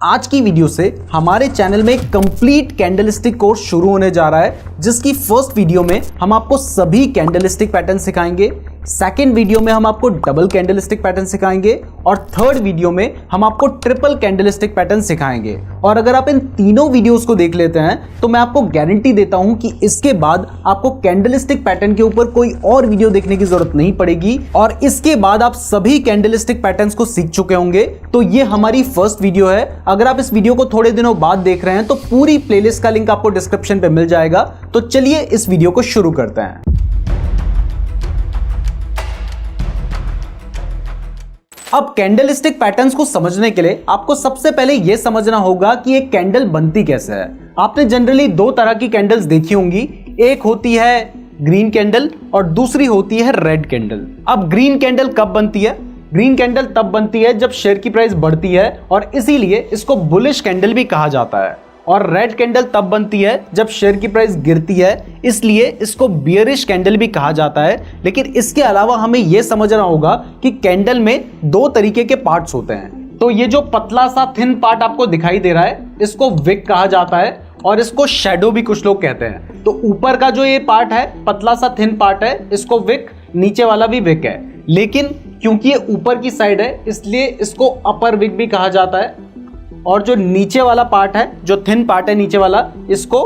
आज की वीडियो से हमारे चैनल में कंप्लीट कैंडलस्टिक कोर्स शुरू होने जा रहा है, जिसकी फर्स्ट वीडियो में हम आपको सभी कैंडलस्टिक पैटर्न सिखाएंगे, सेकेंड वीडियो में हम आपको डबल कैंडलस्टिक पैटर्न सिखाएंगे और थर्ड वीडियो में हम आपको ट्रिपल कैंडलस्टिक पैटर्न सिखाएंगे। और अगर आप इन तीनों वीडियोस को देख लेते हैं तो मैं आपको गारंटी देता हूं कि इसके बाद आपको कैंडलस्टिक पैटर्न के ऊपर कोई और वीडियो देखने की जरूरत नहीं पड़ेगी और इसके बाद आप सभी कैंडलस्टिक पैटर्न्स को सीख चुके होंगे। तो ये हमारी फर्स्ट वीडियो है। अगर आप इस वीडियो को थोड़े दिनों बाद देख रहे हैं तो पूरी प्लेलिस्ट का लिंक आपको डिस्क्रिप्शन पे मिल जाएगा। तो चलिए इस वीडियो को शुरू करते हैं। अब कैंडलस्टिक पैटर्न्स को समझने के लिए आपको सबसे पहले यह समझना होगा कि एक कैंडल बनती कैसे है। आपने जनरली दो तरह की कैंडल्स देखी होंगी, एक होती है ग्रीन कैंडल और दूसरी होती है रेड कैंडल। अब ग्रीन कैंडल कब बनती है? ग्रीन कैंडल तब बनती है जब शेयर की प्राइस बढ़ती है और इसीलिए इसको बुलिश कैंडल भी कहा जाता है। और रेड कैंडल तब बनती है जब शेयर की प्राइस गिरती है, इसलिए इसको बियरिश कैंडल भी कहा जाता है। लेकिन इसके अलावा हमें यह समझना होगा कि कैंडल में दो तरीके के पार्ट्स होते हैं। तो ये जो पतला सा थिन पार्ट आपको दिखाई दे रहा है, इसको विक कहा जाता है और इसको शैडो भी कुछ लोग कहते हैं। तो ऊपर का जो ये पार्ट है, पतला सा थिन पार्ट है, इसको विक, नीचे वाला भी विक है। लेकिन क्योंकि ये ऊपर की साइड है इसलिए इसको अपर विक भी कहा जाता है। और जो नीचे वाला पार्ट है, जो थिन पार्ट है नीचे वाला, इसको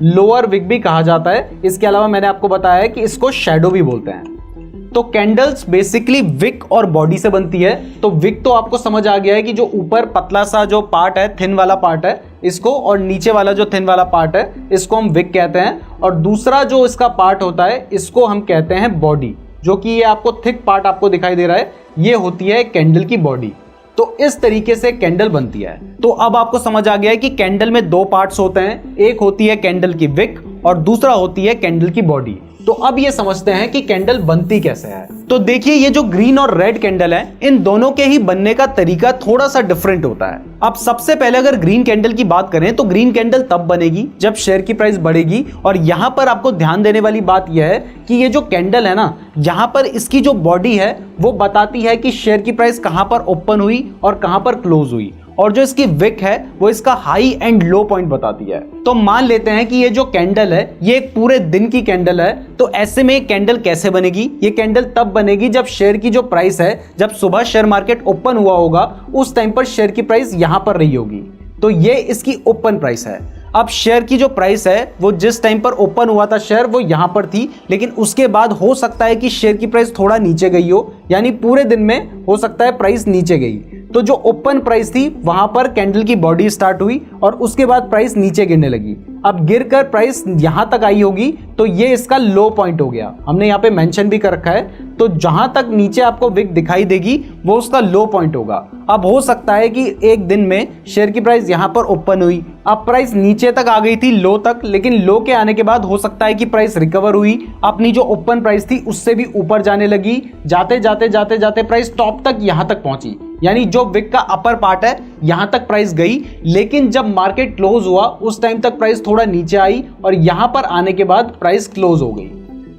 लोअर विक भी कहा जाता है। इसके अलावा मैंने आपको बताया है कि इसको शैडो भी बोलते हैं। तो कैंडल्स बेसिकली विक और बॉडी से बनती है। तो विक तो आपको समझ आ गया है कि जो ऊपर पतला सा जो पार्ट है, थिन वाला पार्ट है इसको, और नीचे वाला जो थिन वाला पार्ट है इसको हम विक कहते हैं। और दूसरा जो इसका पार्ट होता है इसको हम कहते हैं बॉडी, जो कि ये आपको थिक पार्ट आपको दिखाई दे रहा है, ये होती है कैंडल की बॉडी। तो इस तरीके से कैंडल बनती है। तो अब आपको समझ आ गया है कि कैंडल में दो पार्ट्स होते हैं, एक होती है कैंडल की विक और दूसरा होती है कैंडल की बॉडी। तो अब ये समझते हैं कि कैंडल बनती कैसे है। तो देखिए, ये जो ग्रीन और रेड कैंडल है, इन दोनों के ही बनने का तरीका थोड़ा सा डिफरेंट होता है। अब सबसे पहले अगर ग्रीन कैंडल की बात करें तो ग्रीन कैंडल तब बनेगी जब शेयर की प्राइस बढ़ेगी। और यहां पर आपको ध्यान देने वाली बात यह है कि ये जो कैंडल है ना, यहां पर इसकी जो बॉडी है वो बताती है कि शेयर की प्राइस कहां पर ओपन हुई और कहां पर क्लोज हुई। और जो इसकी विक है वो इसका हाई एंड लो पॉइंट बताती है। तो मान लेते हैं कि ये जो कैंडल है ये एक पूरे दिन की कैंडल है। तो ऐसे में एक कैंडल कैसे बनेगी? ये कैंडल तब बनेगी जब शेयर की जो प्राइस है, जब सुबह शेयर मार्केट ओपन हुआ होगा उस टाइम पर शेयर की प्राइस यहां पर रही होगी। तो ये इसकी ओपन प्राइस है। अब शेयर की जो प्राइस है वो जिस टाइम पर ओपन हुआ था शेयर, वो यहां पर थी, लेकिन उसके बाद हो सकता है कि शेयर की प्राइस थोड़ा नीचे गई हो, यानी पूरे दिन में हो सकता है प्राइस नीचे गई। तो जो ओपन प्राइस थी वहां पर कैंडल की बॉडी स्टार्ट हुई और उसके बाद प्राइस नीचे गिरने लगी। अब गिरकर प्राइस यहां तक आई होगी तो ये इसका लो पॉइंट हो गया। हमने यहाँ पे मेंशन भी कर रखा है। तो जहां तक नीचे आपको विक दिखाई देगी वो उसका लो पॉइंट होगा। अब हो सकता है कि एक दिन में शेयर की प्राइस यहां पर ओपन हुई, अब प्राइस नीचे तक आ गई थी, लो तक, लेकिन लो के आने के बाद हो सकता है कि प्राइस रिकवर हुई, अपनी जो ओपन प्राइस थी उससे भी ऊपर जाने लगी। जाते जाते जाते जाते प्राइस टॉप तक यहां तक पहुंची, यानी जो विक का अपर पार्ट है यहां तक प्राइस गई। लेकिन जब मार्केट क्लोज हुआ उस टाइम तक प्राइस थोड़ा नीचे आई और यहां पर आने के बाद प्राइस क्लोज हो गई।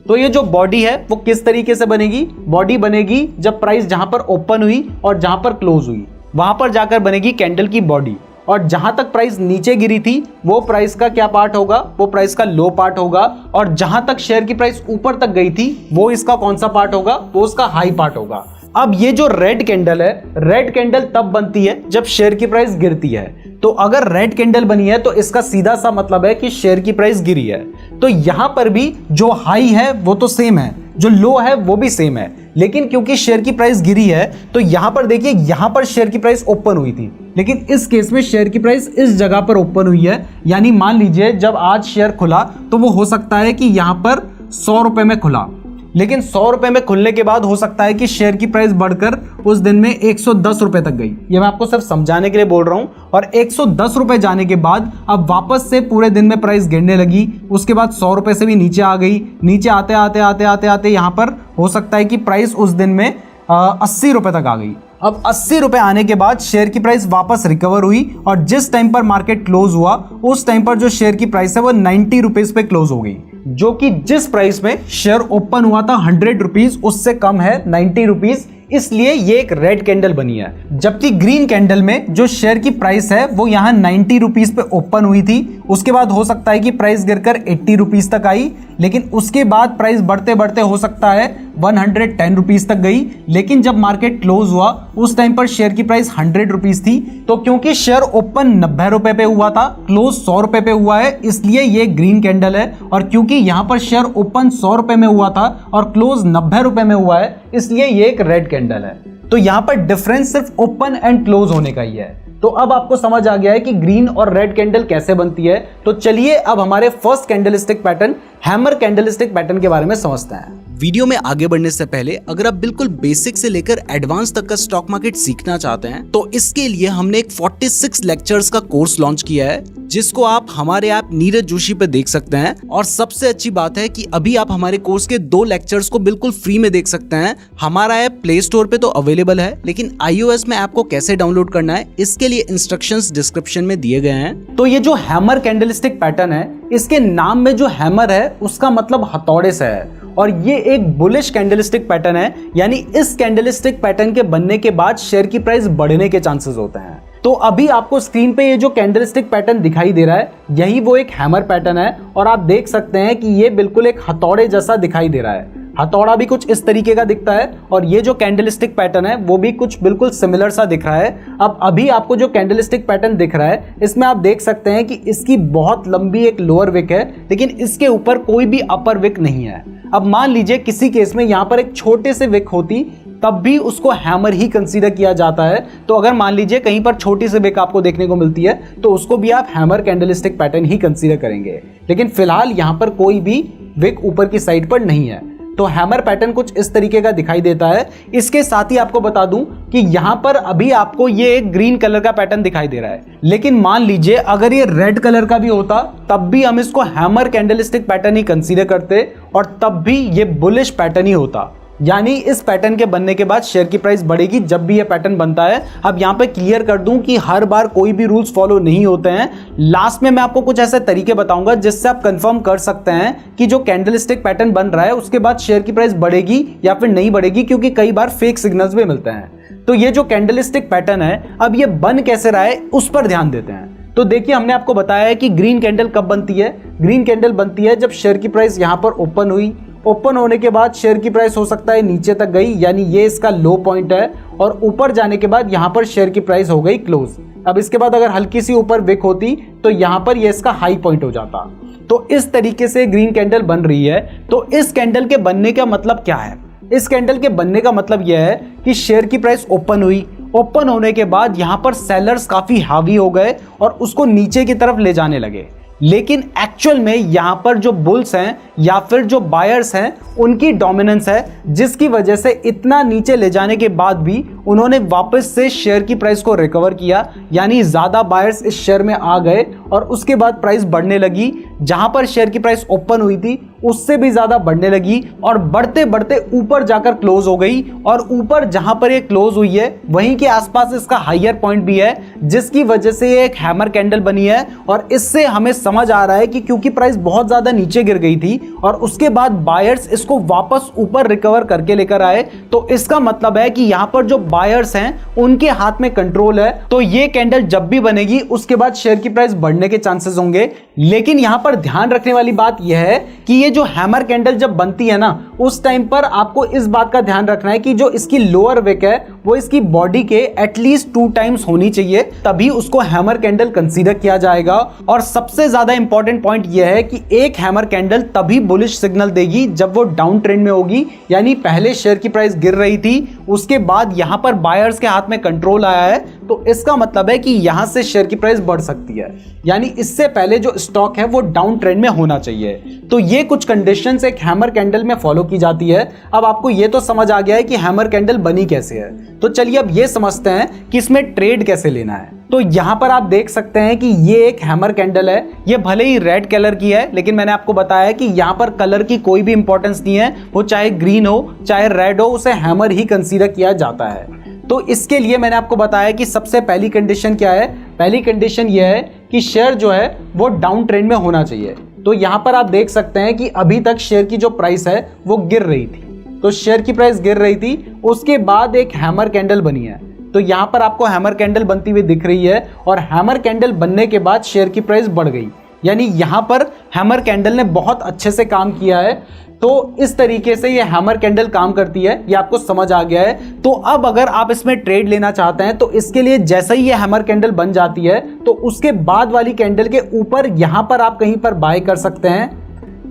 तो ये जो बॉडी है वो किस तरीके से बनेगी? बॉडी बनेगी जब प्राइस जहां पर ओपन हुई और जहां पर क्लोज हुई वहां पर जाकर बनेगी कैंडल की बॉडी। और जहां तक प्राइस नीचे गिरी थी वो प्राइस का क्या पार्ट होगा? वो प्राइस का लो पार्ट होगा। और जहां तक शेयर की प्राइस ऊपर तक गई थी वो इसका कौन सा पार्ट होगा? वो उसका हाई पार्ट होगा। अब ये जो रेड कैंडल है, रेड कैंडल तब बनती है जब शेयर की प्राइस गिरती है। तो अगर रेड कैंडल बनी है तो इसका सीधा सा मतलब है कि शेयर की प्राइस गिरी है। तो यहां पर भी जो हाई है वो तो सेम है, जो लो है वो भी सेम है, लेकिन क्योंकि शेयर की प्राइस गिरी है तो यहां पर देखिए, यहां पर शेयर की प्राइस ओपन हुई थी, लेकिन इस केस में शेयर की प्राइस इस जगह पर ओपन हुई है। यानी मान लीजिए जब आज शेयर खुला तो वो हो सकता है कि यहां पर 100 रुपए में खुला, लेकिन 100 रुपए में खुलने के बाद हो सकता है कि शेयर की प्राइस बढ़कर उस दिन में 110 रुपए तक गई। ये मैं आपको सिर्फ समझाने के लिए बोल रहा हूं। और 110 रुपए जाने के बाद अब वापस से पूरे दिन में प्राइस गिरने लगी, उसके बाद 100 रुपए से भी नीचे आ गई। नीचे आते आते आते आते आते यहां पर हो सकता है कि प्राइस उस दिन में 80 रुपए तक आ गई। अब 80 रुपए आने के बाद शेयर की प्राइस वापस रिकवर हुई और जिस टाइम पर मार्केट क्लोज हुआ उस टाइम पर जो शेयर की प्राइस है वो 90 रुपीज पे क्लोज हो गई, जो कि जिस प्राइस में शेयर ओपन हुआ था 100 रुपीज उससे कम है 90 रुपीज। इसलिए ये एक रेड कैंडल बनी है। जबकि ग्रीन कैंडल में जो शेयर की प्राइस है वो यहाँ 90 रुपीज पे ओपन हुई थी, उसके बाद हो सकता है कि प्राइस गिरकर 80 रुपीज तक आई, लेकिन उसके बाद प्राइस बढ़ते बढ़ते हो सकता है 110 रुपीज तक गई। लेकिन जब मार्केट क्लोज हुआ उस टाइम पर शेयर की प्राइस 100 रुपीज थी। तो क्योंकि शेयर ओपन 90 रुपए पे हुआ था, क्लोज 100 रुपए पे हुआ है, इसलिए ये ग्रीन कैंडल है। और क्योंकि यहां पर शेयर ओपन 100 रुपए में हुआ था और क्लोज 90 रुपए में हुआ है, इसलिए ये एक रेड कैंडल है। तो यहां पर डिफरेंस सिर्फ ओपन एंड क्लोज होने का ही है। तो अब आपको समझ आ गया है कि ग्रीन और रेड कैंडल कैसे बनती है। तो चलिए अब हमारे first candlestick pattern hammer candlestick pattern के बारे में समझते हैं। वीडियो में आगे बढ़ने से पहले अगर आप बिल्कुल बेसिक से लेकर एडवांस तक का स्टॉक मार्केट सीखना चाहते हैं तो इसके लिए हमने एक 46 लेक्चर्स का कोर्स लॉन्च किया है, जिसको आप हमारे ऐप नीरज जोशी पे देख सकते हैं। और सबसे अच्छी बात है कि अभी आप हमारे कोर्स के 2 लेक्चर्स को बिल्कुल फ्री में देख सकते हैं। हमारा ऐप प्ले स्टोर पे तो अवेलेबल है, लेकिन iOS में ऐप को कैसे डाउनलोड करना है इसके लिए इंस्ट्रक्शंस डिस्क्रिप्शन में दिए गए हैं। तो ये जो हैमर कैंडलस्टिक पैटर्न है, इसके नाम में जो हैमर है उसका मतलब हथौड़े से है, और ये एक बुलिश कैंडलस्टिक पैटर्न है। यानी इस कैंडलस्टिक पैटर्न के बनने के बाद शेयर की प्राइस बढ़ने के चांसेस होते हैं। तो अभी आपको स्क्रीन पे ये जो कैंडलस्टिक पैटर्न दिखाई दे रहा है, यही वो एक हैमर पैटर्न है। और आप देख सकते हैं कि ये बिल्कुल एक हथौड़े जैसा दिखाई दे रहा है। हथौड़ा भी कुछ इस तरीके का दिखता है और ये जो कैंडलस्टिक पैटर्न है वो भी कुछ बिल्कुल सिमिलर सा दिख रहा है। अब अभी आपको जो कैंडलस्टिक पैटर्न दिख रहा है, इसमें आप देख सकते हैं कि इसकी बहुत लंबी एक लोअर विक है, लेकिन इसके ऊपर कोई भी अपर विक नहीं है। अब मान लीजिए किसी केस में यहाँ पर एक छोटे से विक होती, तब भी उसको हैमर ही कंसीडर किया जाता है। तो अगर मान लीजिए कहीं पर छोटी सी विक आपको देखने को मिलती है तो उसको भी आप हैमर कैंडलस्टिक पैटर्न ही कंसीडर करेंगे। लेकिन फिलहाल यहाँ पर कोई भी विक ऊपर की साइड पर नहीं है, तो हैमर पैटर्न कुछ इस तरीके का दिखाई देता है। इसके साथ ही आपको बता दूं कि यहां पर अभी आपको ये एक ग्रीन कलर का पैटर्न दिखाई दे रहा है, लेकिन मान लीजिए अगर ये रेड कलर का भी होता तब भी हम इसको हैमर कैंडलस्टिक पैटर्न ही कंसीडर करते और तब भी ये बुलिश पैटर्न ही होता। यानी इस पैटर्न के बनने के बाद शेयर की प्राइस बढ़ेगी जब भी ये पैटर्न बनता है। अब यहाँ पे क्लियर कर दूं कि हर बार कोई भी रूल्स फॉलो नहीं होते हैं। लास्ट में मैं आपको कुछ ऐसे तरीके बताऊंगा जिससे आप कंफर्म कर सकते हैं कि जो कैंडलस्टिक पैटर्न बन रहा है उसके बाद शेयर की प्राइस बढ़ेगी या फिर नहीं बढ़ेगी, क्योंकि कई बार फेक सिग्नल्स भी मिलते हैं। तो ये जो कैंडलस्टिक पैटर्न है, अब ये बन कैसे रहा है उस पर ध्यान देते हैं। तो देखिए, हमने आपको बताया है कि ग्रीन कैंडल कब बनती है। ग्रीन कैंडल बनती है जब शेयर की प्राइस यहाँ पर ओपन हुई, ओपन होने के बाद शेयर की प्राइस हो सकता है नीचे तक गई, यानी ये इसका लो पॉइंट है, और ऊपर जाने के बाद यहाँ पर शेयर की प्राइस हो गई क्लोज। अब इसके बाद अगर हल्की सी ऊपर विक होती तो यहाँ पर ये इसका हाई पॉइंट हो जाता। तो इस तरीके से ग्रीन कैंडल बन रही है। तो इस कैंडल के बनने का मतलब क्या है? इस कैंडल के बनने का मतलब यह है कि शेयर की प्राइस ओपन हुई, ओपन होने के बाद यहाँ पर सेलर्स काफी हावी हो गए और उसको नीचे की तरफ ले जाने लगे। लेकिन एक्चुअल में यहां पर जो बुल्स हैं या फिर जो बायर्स हैं उनकी डोमिनेंस है, जिसकी वजह से इतना नीचे ले जाने के बाद भी उन्होंने वापस से शेयर की प्राइस को रिकवर किया। यानी ज्यादा बायर्स इस शेयर में आ गए और उसके बाद प्राइस बढ़ने लगी। जहां पर शेयर की प्राइस ओपन हुई थी उससे भी ज्यादा बढ़ने लगी और बढ़ते बढ़ते ऊपर जाकर क्लोज हो गई। और ऊपर जहां पर ये क्लोज हुई है वहीं के आसपास इसका हायर पॉइंट भी है, जिसकी वजह से ये एक हैमर कैंडल बनी है। और इससे हमें समझ आ रहा है कि क्योंकि प्राइस बहुत ज्यादा नीचे गिर गई थी और उसके बाद बायर्स इसको वापस ऊपर रिकवर करके लेकर आए, तो इसका मतलब है कि यहां पर जो बायर्स हैं उनके हाथ में कंट्रोल है। तो ये कैंडल जब भी बनेगी उसके बाद शेयर की प्राइस बढ़ने के चांसेस होंगे। लेकिन यहां पर ध्यान रखने वाली बात यह है कि ये जो हैमर कैंडल जब बनती है ना, उस टाइम पर आपको इस बात का ध्यान रखना है कि जो इसकी लोअर विक है वो इसकी बॉडी के एटलीस्ट 2 टाइम्स होनी चाहिए, तभी उसको हैमर कैंडल कंसीडर किया जाएगा। और सबसे ज्यादा इंपॉर्टेंट पॉइंट यह है कि एक हैमर कैंडल तभी बुलिश सिग्नल देगी जब वो डाउन ट्रेंड में होगी। यानी पहले शेयर की प्राइस गिर रही थी, उसके बाद यहां पर बायर्स के हाथ में कंट्रोल आया है, तो इसका मतलब है कि यहां से शेयर की प्राइस बढ़ सकती है। यानी इससे पहले जो स्टॉक है वो डाउन ट्रेंड में होना चाहिए। तो ये कुछ कंडीशंस एक हैमर कैंडल में फॉलो की जाती है। अब आपको ये तो समझ आ गया है कि हैमर कैंडल बनी कैसे है। तो चलिए अब ये समझते हैं कि इसमें ट्रेड कैसे लेना है। तो यहां पर आप देख सकते हैं कि ये एक हैमर कैंडल है। ये भले ही रेड कलर की है, लेकिन मैंने आपको बताया कि यहां पर कलर की कोई भी इंपॉर्टेंस नहीं है। वो चाहे ग्रीन हो चाहे रेड हो, उसे हैमर ही कंसीडर किया जाता है। तो इसके लिए मैंने आपको बताया कि सबसे पहली कंडीशन क्या है। पहली कंडीशन यह है कि शेयर जो है वो डाउन ट्रेंड में होना चाहिए। तो यहां पर आप देख सकते हैं कि अभी तक शेयर की जो प्राइस है वो गिर रही थी। तो शेयर की प्राइस गिर रही थी। उसके बाद एक हैमर कैंडल बनी है, तो यहाँ पर आपको हैमर कैंडल बनती हुई दिख रही है और हैमर कैंडल बनने के बाद शेयर की प्राइस बढ़ गई। यानी यहाँ पर हैमर कैंडल ने बहुत अच्छे से काम किया है। तो इस तरीके से ये हैमर कैंडल काम करती है, ये आपको समझ आ गया है। तो अब अगर आप इसमें ट्रेड लेना चाहते हैं तो इसके लिए जैसे ही ये हैमर कैंडल बन जाती है तो उसके बाद वाली कैंडल के ऊपर यहाँ पर आप कहीं पर बाय कर सकते हैं।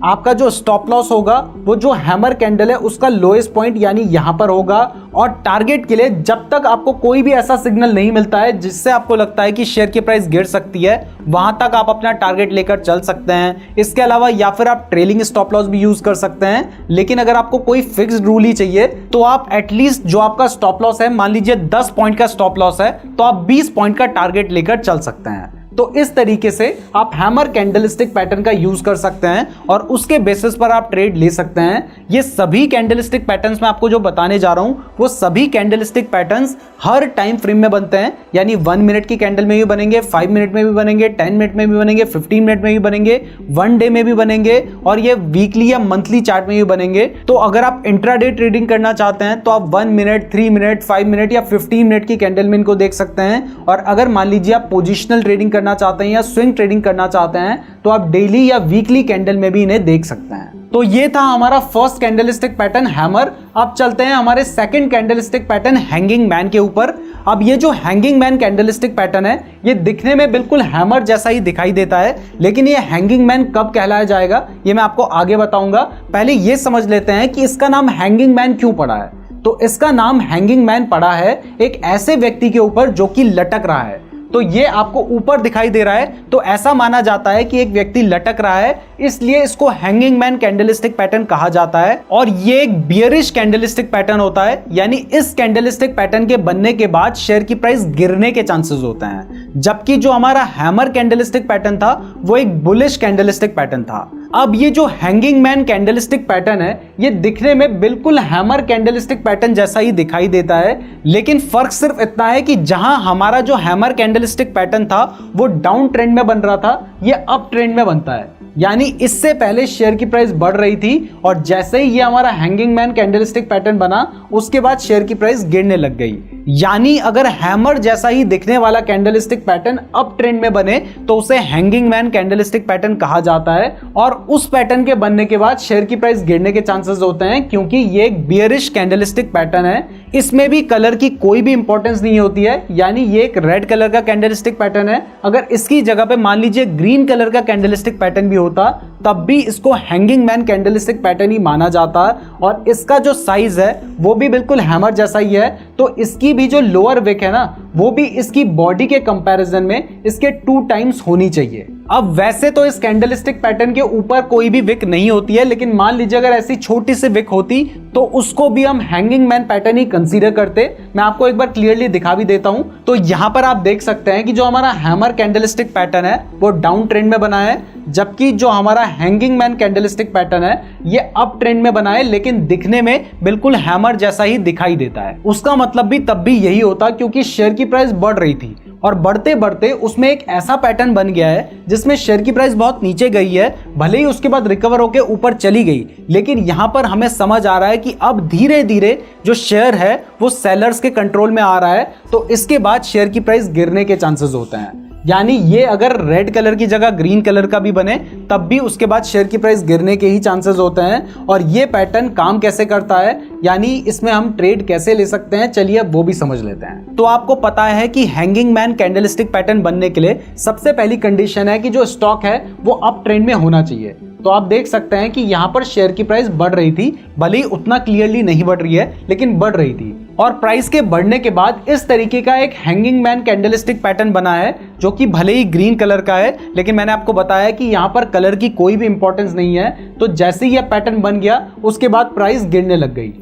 आपका जो स्टॉप लॉस होगा वो जो हैमर कैंडल है उसका लोएस्ट पॉइंट यानी यहां पर होगा। और टारगेट के लिए जब तक आपको कोई भी ऐसा सिग्नल नहीं मिलता है जिससे आपको लगता है कि शेयर की प्राइस गिर सकती है, वहां तक आप अपना टारगेट लेकर चल सकते हैं। इसके अलावा या फिर आप ट्रेलिंग स्टॉप लॉस भी यूज कर सकते हैं। लेकिन अगर आपको कोई फिक्स्ड रूल ही चाहिए तो आप एटलीस्ट जो आपका स्टॉप लॉस है, मान लीजिए 10 पॉइंट का स्टॉप लॉस है, तो आप 20 पॉइंट का टारगेट लेकर चल सकते हैं। तो इस तरीके से आप हैमर कैंडलस्टिक पैटर्न का यूज कर सकते हैं और उसके बेसिस पर आप ट्रेड ले सकते हैं। ये सभी कैंडलस्टिक पैटर्न्स मैं आपको जो बताने जा रहा हूं वो सभी कैंडलस्टिक पैटर्न्स हर टाइम फ्रेम में बनते हैं। यानी 1 मिनट की कैंडल में भी बनेंगे, 5 मिनट में भी बनेंगे, 10 मिनट में भी बनेंगे, 15 मिनट में भी बनेंगे, 1 डे में भी बनेंगे और ये वीकली या मंथली चार्ट में भी बनेंगे। तो अगर आप इंट्राडे ट्रेडिंग करना चाहते हैं तो आप 1 मिनट, 3 मिनट, 5 मिनट या 15 मिनट की कैंडल में इनको देख सकते हैं। और अगर मान लीजिए आप पोजिशनल ट्रेडिंग करना चाहते हैं या स्विंग ट्रेडिंग करना चाहते हैं तो आप डेली या वीकली कैंडल में भी इन्हें देख सकते हैं। तो ये था हमारा फर्स्ट कैंडलस्टिक पैटर्न हैमर। अब चलते हैं हमारे second candlestick pattern hanging man के ऊपर। अब ये जो हैंगिंग मैन कैंडलस्टिक पैटर्न है ये दिखने में बिल्कुल हैमर जैसा ही दिखाई देता है, लेकिन ये हैंगिंग मैन कब कहलाया जाएगा ये मैं आपको आगे बताऊंगा। पहले ये समझ लेते हैं कि इसका नाम हैंगिंग मैन क्यों पड़ा है। तो इसका नाम हैंगिंग मैन पड़ा है एक ऐसे व्यक्ति के ऊपर जो कि लटक रहा है। तो ये आपको ऊपर दिखाई दे रहा है, तो ऐसा माना जाता है कि एक व्यक्ति लटक रहा है, इसलिए इसको हैंगिंग मैन कैंडलस्टिक पैटर्न कहा जाता है। और ये एक बियरिश कैंडलस्टिक पैटर्न होता है, यानी इस कैंडलस्टिक पैटर्न के बनने के बाद शेयर की प्राइस गिरने के चांसेस होते हैं। जबकि जो हमारा हैमर कैंडलस्टिक पैटर्न था वो एक बुलिश कैंडलस्टिक पैटर्न था। अब ये जो हैंगिंग मैन कैंडलस्टिक पैटर्न है ये दिखने में बिल्कुल हैमर कैंडलस्टिक पैटर्न जैसा ही दिखाई देता है, लेकिन फर्क सिर्फ इतना है कि जहां हमारा जो हैमर कैंडलस्टिक पैटर्न था वो डाउन ट्रेंड में बन रहा था, ये अप ट्रेंड में बनता है। यानी इससे पहले शेयर की प्राइस बढ़ रही थी और जैसे ही ये हमारा हैंगिंग मैन कैंडलस्टिक पैटर्न बना उसके बाद शेयर की प्राइस गिरने लग गई। यानी अगर हैमर जैसा ही दिखने वाला कैंडलस्टिक पैटर्न अप ट्रेंड में बने तो उसे हैंगिंग मैन कैंडलस्टिक पैटर्न कहा जाता है। और उस पैटर्न के बनने के बाद शेयर की प्राइस गिरने के चांसेस होते हैं, क्योंकि ये एक बियरिश कैंडलस्टिक पैटर्न है। इसमें भी कलर की कोई भी इंपॉर्टेंस नहीं होती है। यानी ये एक रेड कलर का कैंडलस्टिक पैटर्न है, अगर इसकी जगह पे मान लीजिए ग्रीन कलर का कैंडलस्टिक पैटर्न भी होता तब भी इसको हैंगिंग मैन कैंडलस्टिक पैटर्न ही माना जाता। और इसका जो साइज है वो भी बिल्कुल हैमर जैसा ही है, तो इसकी भी जो लोअर विक है ना वो भी इसकी बॉडी के कंपैरिजन में इसके 2 टाइम्स होनी चाहिए। अब वैसे तो इस कैंडलस्टिक पैटर्न के ऊपर कोई भी विक नहीं होती है, लेकिन मान लीजिए अगर ऐसी छोटी सी विक होती तो उसको भी हम हैंगिंग मैन पैटर्न ही कंसीडर करते। मैं आपको एक बार क्लियरली दिखा भी देता हूं। तो यहां पर आप देख सकते हैं कि जो हमारा हैमर कैंडलस्टिक पैटर्न है वो डाउन ट्रेंड में बना है, जबकि जो हमारा हैंगिंग मैन कैंडलस्टिक पैटर्न है ये अप ट्रेंड में बना है, लेकिन दिखने में बिल्कुल हैमर जैसा ही दिखाई देता है। उसका मतलब भी तब भी यही होता क्योंकि शेयर की प्राइस बढ़ रही थी और बढ़ते बढ़ते उसमें एक ऐसा पैटर्न बन गया है जिसमें शेयर की प्राइस बहुत नीचे गई है, भले ही उसके बाद रिकवर होकर ऊपर चली गई, लेकिन यहां पर हमें समझ आ रहा है कि अब धीरे धीरे जो शेयर है वो सेलर्स के कंट्रोल में आ रहा है। तो इसके बाद शेयर की प्राइस गिरने के चांसेस होते हैं। यानी ये अगर रेड कलर की जगह ग्रीन कलर का भी बने तब भी उसके बाद शेयर की प्राइस गिरने के ही चांसेस होते हैं। और ये पैटर्न काम कैसे करता है, यानी इसमें हम ट्रेड कैसे ले सकते हैं, चलिए अब वो भी समझ लेते हैं। तो आपको पता है कि हैंगिंग मैन कैंडलस्टिक पैटर्न बनने के लिए सबसे पहली कंडीशन है कि जो स्टॉक है वो अप ट्रेंड में होना चाहिए। तो आप देख सकते हैं कि यहाँ पर शेयर की प्राइस बढ़ रही थी, भले ही उतना क्लियरली नहीं बढ़ रही है लेकिन बढ़ रही थी। और प्राइस के बढ़ने के बाद इस तरीके का एक हैंगिंग मैन कैंडलस्टिक पैटर्न बना है जो कि भले ही ग्रीन कलर का है, लेकिन मैंने आपको बताया कि यहाँ पर कलर की कोई भी इंपॉर्टेंस नहीं है। तो जैसे ही यह पैटर्न बन गया उसके बाद प्राइस गिरने लग गई।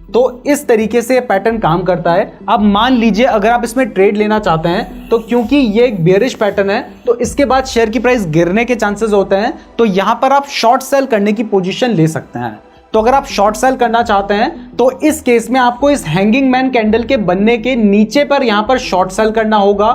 तो इस तरीके से पैटर्न काम करता है। अब मान लीजिए अगर आप इसमें ट्रेड लेना चाहते हैं तो क्योंकि ये एक बेयरिश पैटर्न है तो इसके बाद शेयर की प्राइस गिरने के चांसेस होते हैं, तो यहां पर आप शॉर्ट सेल करने की पोजीशन ले सकते हैं। तो अगर आप शॉर्ट सेल करना चाहते हैं तो इस केस में आपको इस हैंगिंग मैन कैंडल के बनने के नीचे पर यहां पर शॉर्ट सेल करना होगा।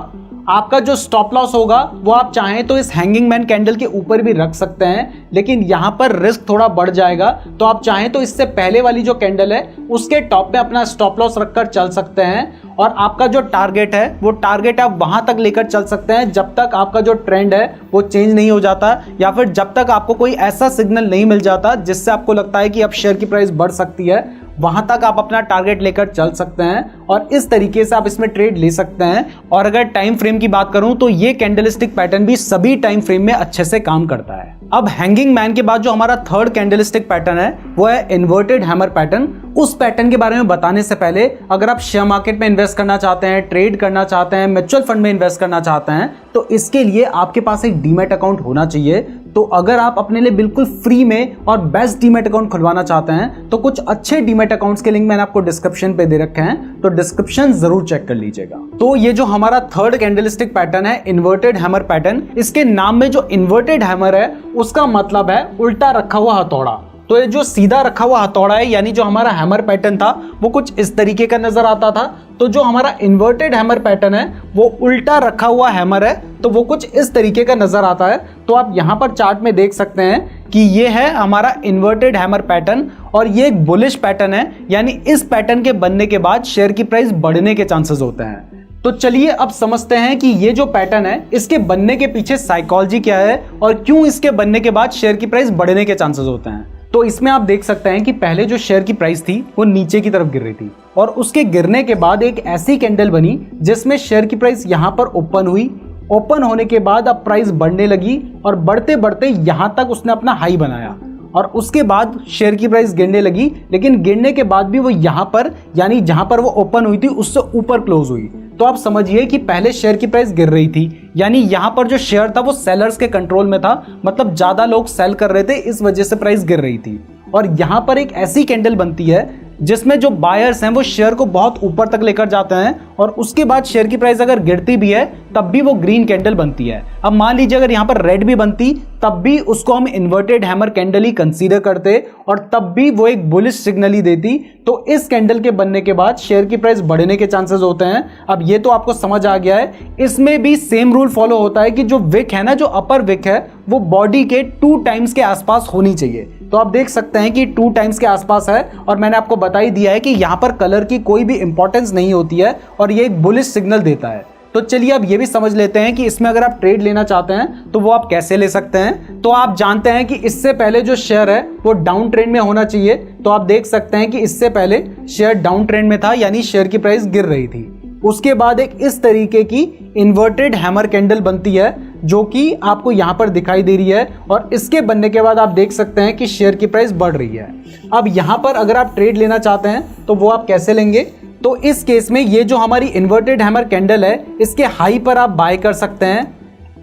आपका जो स्टॉप लॉस होगा वो आप चाहें तो इस हैंगिंग मैन कैंडल के ऊपर भी रख सकते हैं, लेकिन यहां पर रिस्क थोड़ा बढ़ जाएगा। तो आप चाहें तो इससे पहले वाली जो कैंडल है उसके टॉप पे अपना स्टॉप लॉस रखकर चल सकते हैं, और आपका जो टारगेट है वो टारगेट आप वहां तक लेकर चल सकते हैं जब तक आपका जो ट्रेंड है वो चेंज नहीं हो जाता, या फिर जब तक आपको कोई ऐसा सिग्नल नहीं मिल जाता जिससे आपको लगता है कि अब शेयर की प्राइस बढ़ सकती है। वहां तक आप अपना टारगेट लेकर चल सकते हैं और इस तरीके से आप इसमें ट्रेड ले सकते हैं। और अगर टाइम फ्रेम की बात करूं तो ये कैंडलस्टिक पैटर्न भी सभी टाइम फ्रेम में अच्छे से काम करता है। अब हैंगिंग मैन के बाद जो हमारा थर्ड कैंडलस्टिक पैटर्न है वो है इन्वर्टेड हैमर पैटर्न। उस पैटर्न के बारे में बताने से पहले, अगर आप शेयर मार्केट में इन्वेस्ट करना चाहते हैं, ट्रेड करना चाहते हैं, म्यूचुअल फंड में इन्वेस्ट करना चाहते हैं, तो इसके लिए आपके पास एक डीमैट अकाउंट होना चाहिए। तो अगर आप अपने लिए बिल्कुल फ्री में और बेस्ट डीमैट अकाउंट खुलवाना चाहते हैं तो कुछ अच्छे डीमैट अकाउंट्स के लिंक मैंने आपको डिस्क्रिप्शन पे दे रखे हैं, तो डिस्क्रिप्शन जरूर चेक कर लीजिएगा। तो ये जो हमारा थर्ड कैंडलस्टिक पैटर्न है इन्वर्टेड हैमर पैटर्न, इसके नाम में जो इन्वर्टेड हैमर है उसका मतलब है उल्टा रखा हुआ हथौड़ा। तो ये जो सीधा रखा हुआ हथौड़ा है, यानी जो हमारा हैमर पैटर्न था वो कुछ इस तरीके का नजर आता था। तो जो हमारा इन्वर्टेड हैमर पैटर्न है वो उल्टा रखा हुआ हैमर है, तो वो कुछ इस तरीके का नजर आता है। तो आप यहाँ पर चार्ट में देख सकते हैं कि ये है हमारा इन्वर्टेड हैमर पैटर्न और ये एक बुलिश पैटर्न है, यानी इस पैटर्न के बनने के बाद शेयर की प्राइस बढ़ने के चांसेस होते हैं। तो चलिए अब समझते हैं कि ये जो पैटर्न है इसके बनने के पीछे साइकोलॉजी क्या है और क्यों इसके बनने के बाद शेयर की प्राइस बढ़ने के चांसेस होते हैं। तो इसमें आप देख सकते हैं कि पहले जो शेयर की प्राइस थी वो नीचे की तरफ गिर रही थी और उसके गिरने के बाद एक ऐसी कैंडल बनी जिसमें शेयर की प्राइस यहाँ पर ओपन हुई। ओपन होने के बाद अब प्राइस बढ़ने लगी और बढ़ते बढ़ते यहाँ तक उसने अपना हाई बनाया और उसके बाद शेयर की प्राइस गिरने लगी, लेकिन गिरने के बाद भी वो यहाँ पर, यानी जहाँ पर वो ओपन हुई थी उससे ऊपर क्लोज हुई। तो आप समझिए कि पहले शेयर की प्राइस गिर रही थी, यानी यहाँ पर जो शेयर था वो सेलर्स के कंट्रोल में था, मतलब ज्यादा लोग सेल कर रहे थे, इस वजह से प्राइस गिर रही थी। और यहाँ पर एक ऐसी कैंडल बनती है जिसमें जो बायर्स हैं वो शेयर को बहुत ऊपर तक लेकर जाते हैं और उसके बाद शेयर की प्राइस अगर गिरती भी है तब भी वो ग्रीन कैंडल बनती है। अब मान लीजिए अगर यहाँ पर रेड भी बनती तब भी उसको हम इन्वर्टेड हैमर कैंडल ही कंसीडर करते और तब भी वो एक बुलिश सिग्नल ही देती। तो इस कैंडल के बनने के बाद शेयर की प्राइस बढ़ने के चांसेस होते हैं। अब ये तो आपको समझ आ गया है। इसमें भी सेम रूल फॉलो होता है कि जो विक है ना, जो अपर विक है वो बॉडी के 2 टाइम्स के आसपास होनी चाहिए। तो आप देख सकते हैं कि 2 टाइम्स के आसपास है और मैंने आपको बता ही दिया है कि यहाँ पर कलर की कोई भी इंपॉर्टेंस नहीं होती है और ये एक बुलिश सिग्नल देता है। तो चलिए अब ये भी समझ लेते हैं कि इसमें अगर आप ट्रेड लेना चाहते हैं तो वो आप कैसे ले सकते हैं। तो आप जानते हैं कि इससे पहले जो शेयर है वो डाउन ट्रेंड में होना चाहिए। तो आप देख सकते हैं कि इससे पहले शेयर डाउन ट्रेंड में था, यानी शेयर की प्राइस गिर रही थी। उसके बाद एक इस तरीके की इन्वर्टेड हैमर कैंडल बनती है जो कि आपको यहाँ पर दिखाई दे रही है और इसके बनने के बाद आप देख सकते हैं कि शेयर की प्राइस बढ़ रही है। अब यहाँ पर अगर आप ट्रेड लेना चाहते हैं तो वो आप कैसे लेंगे। तो इस केस में ये जो हमारी इन्वर्टेड हैमर कैंडल है इसके हाई पर आप बाय कर सकते हैं।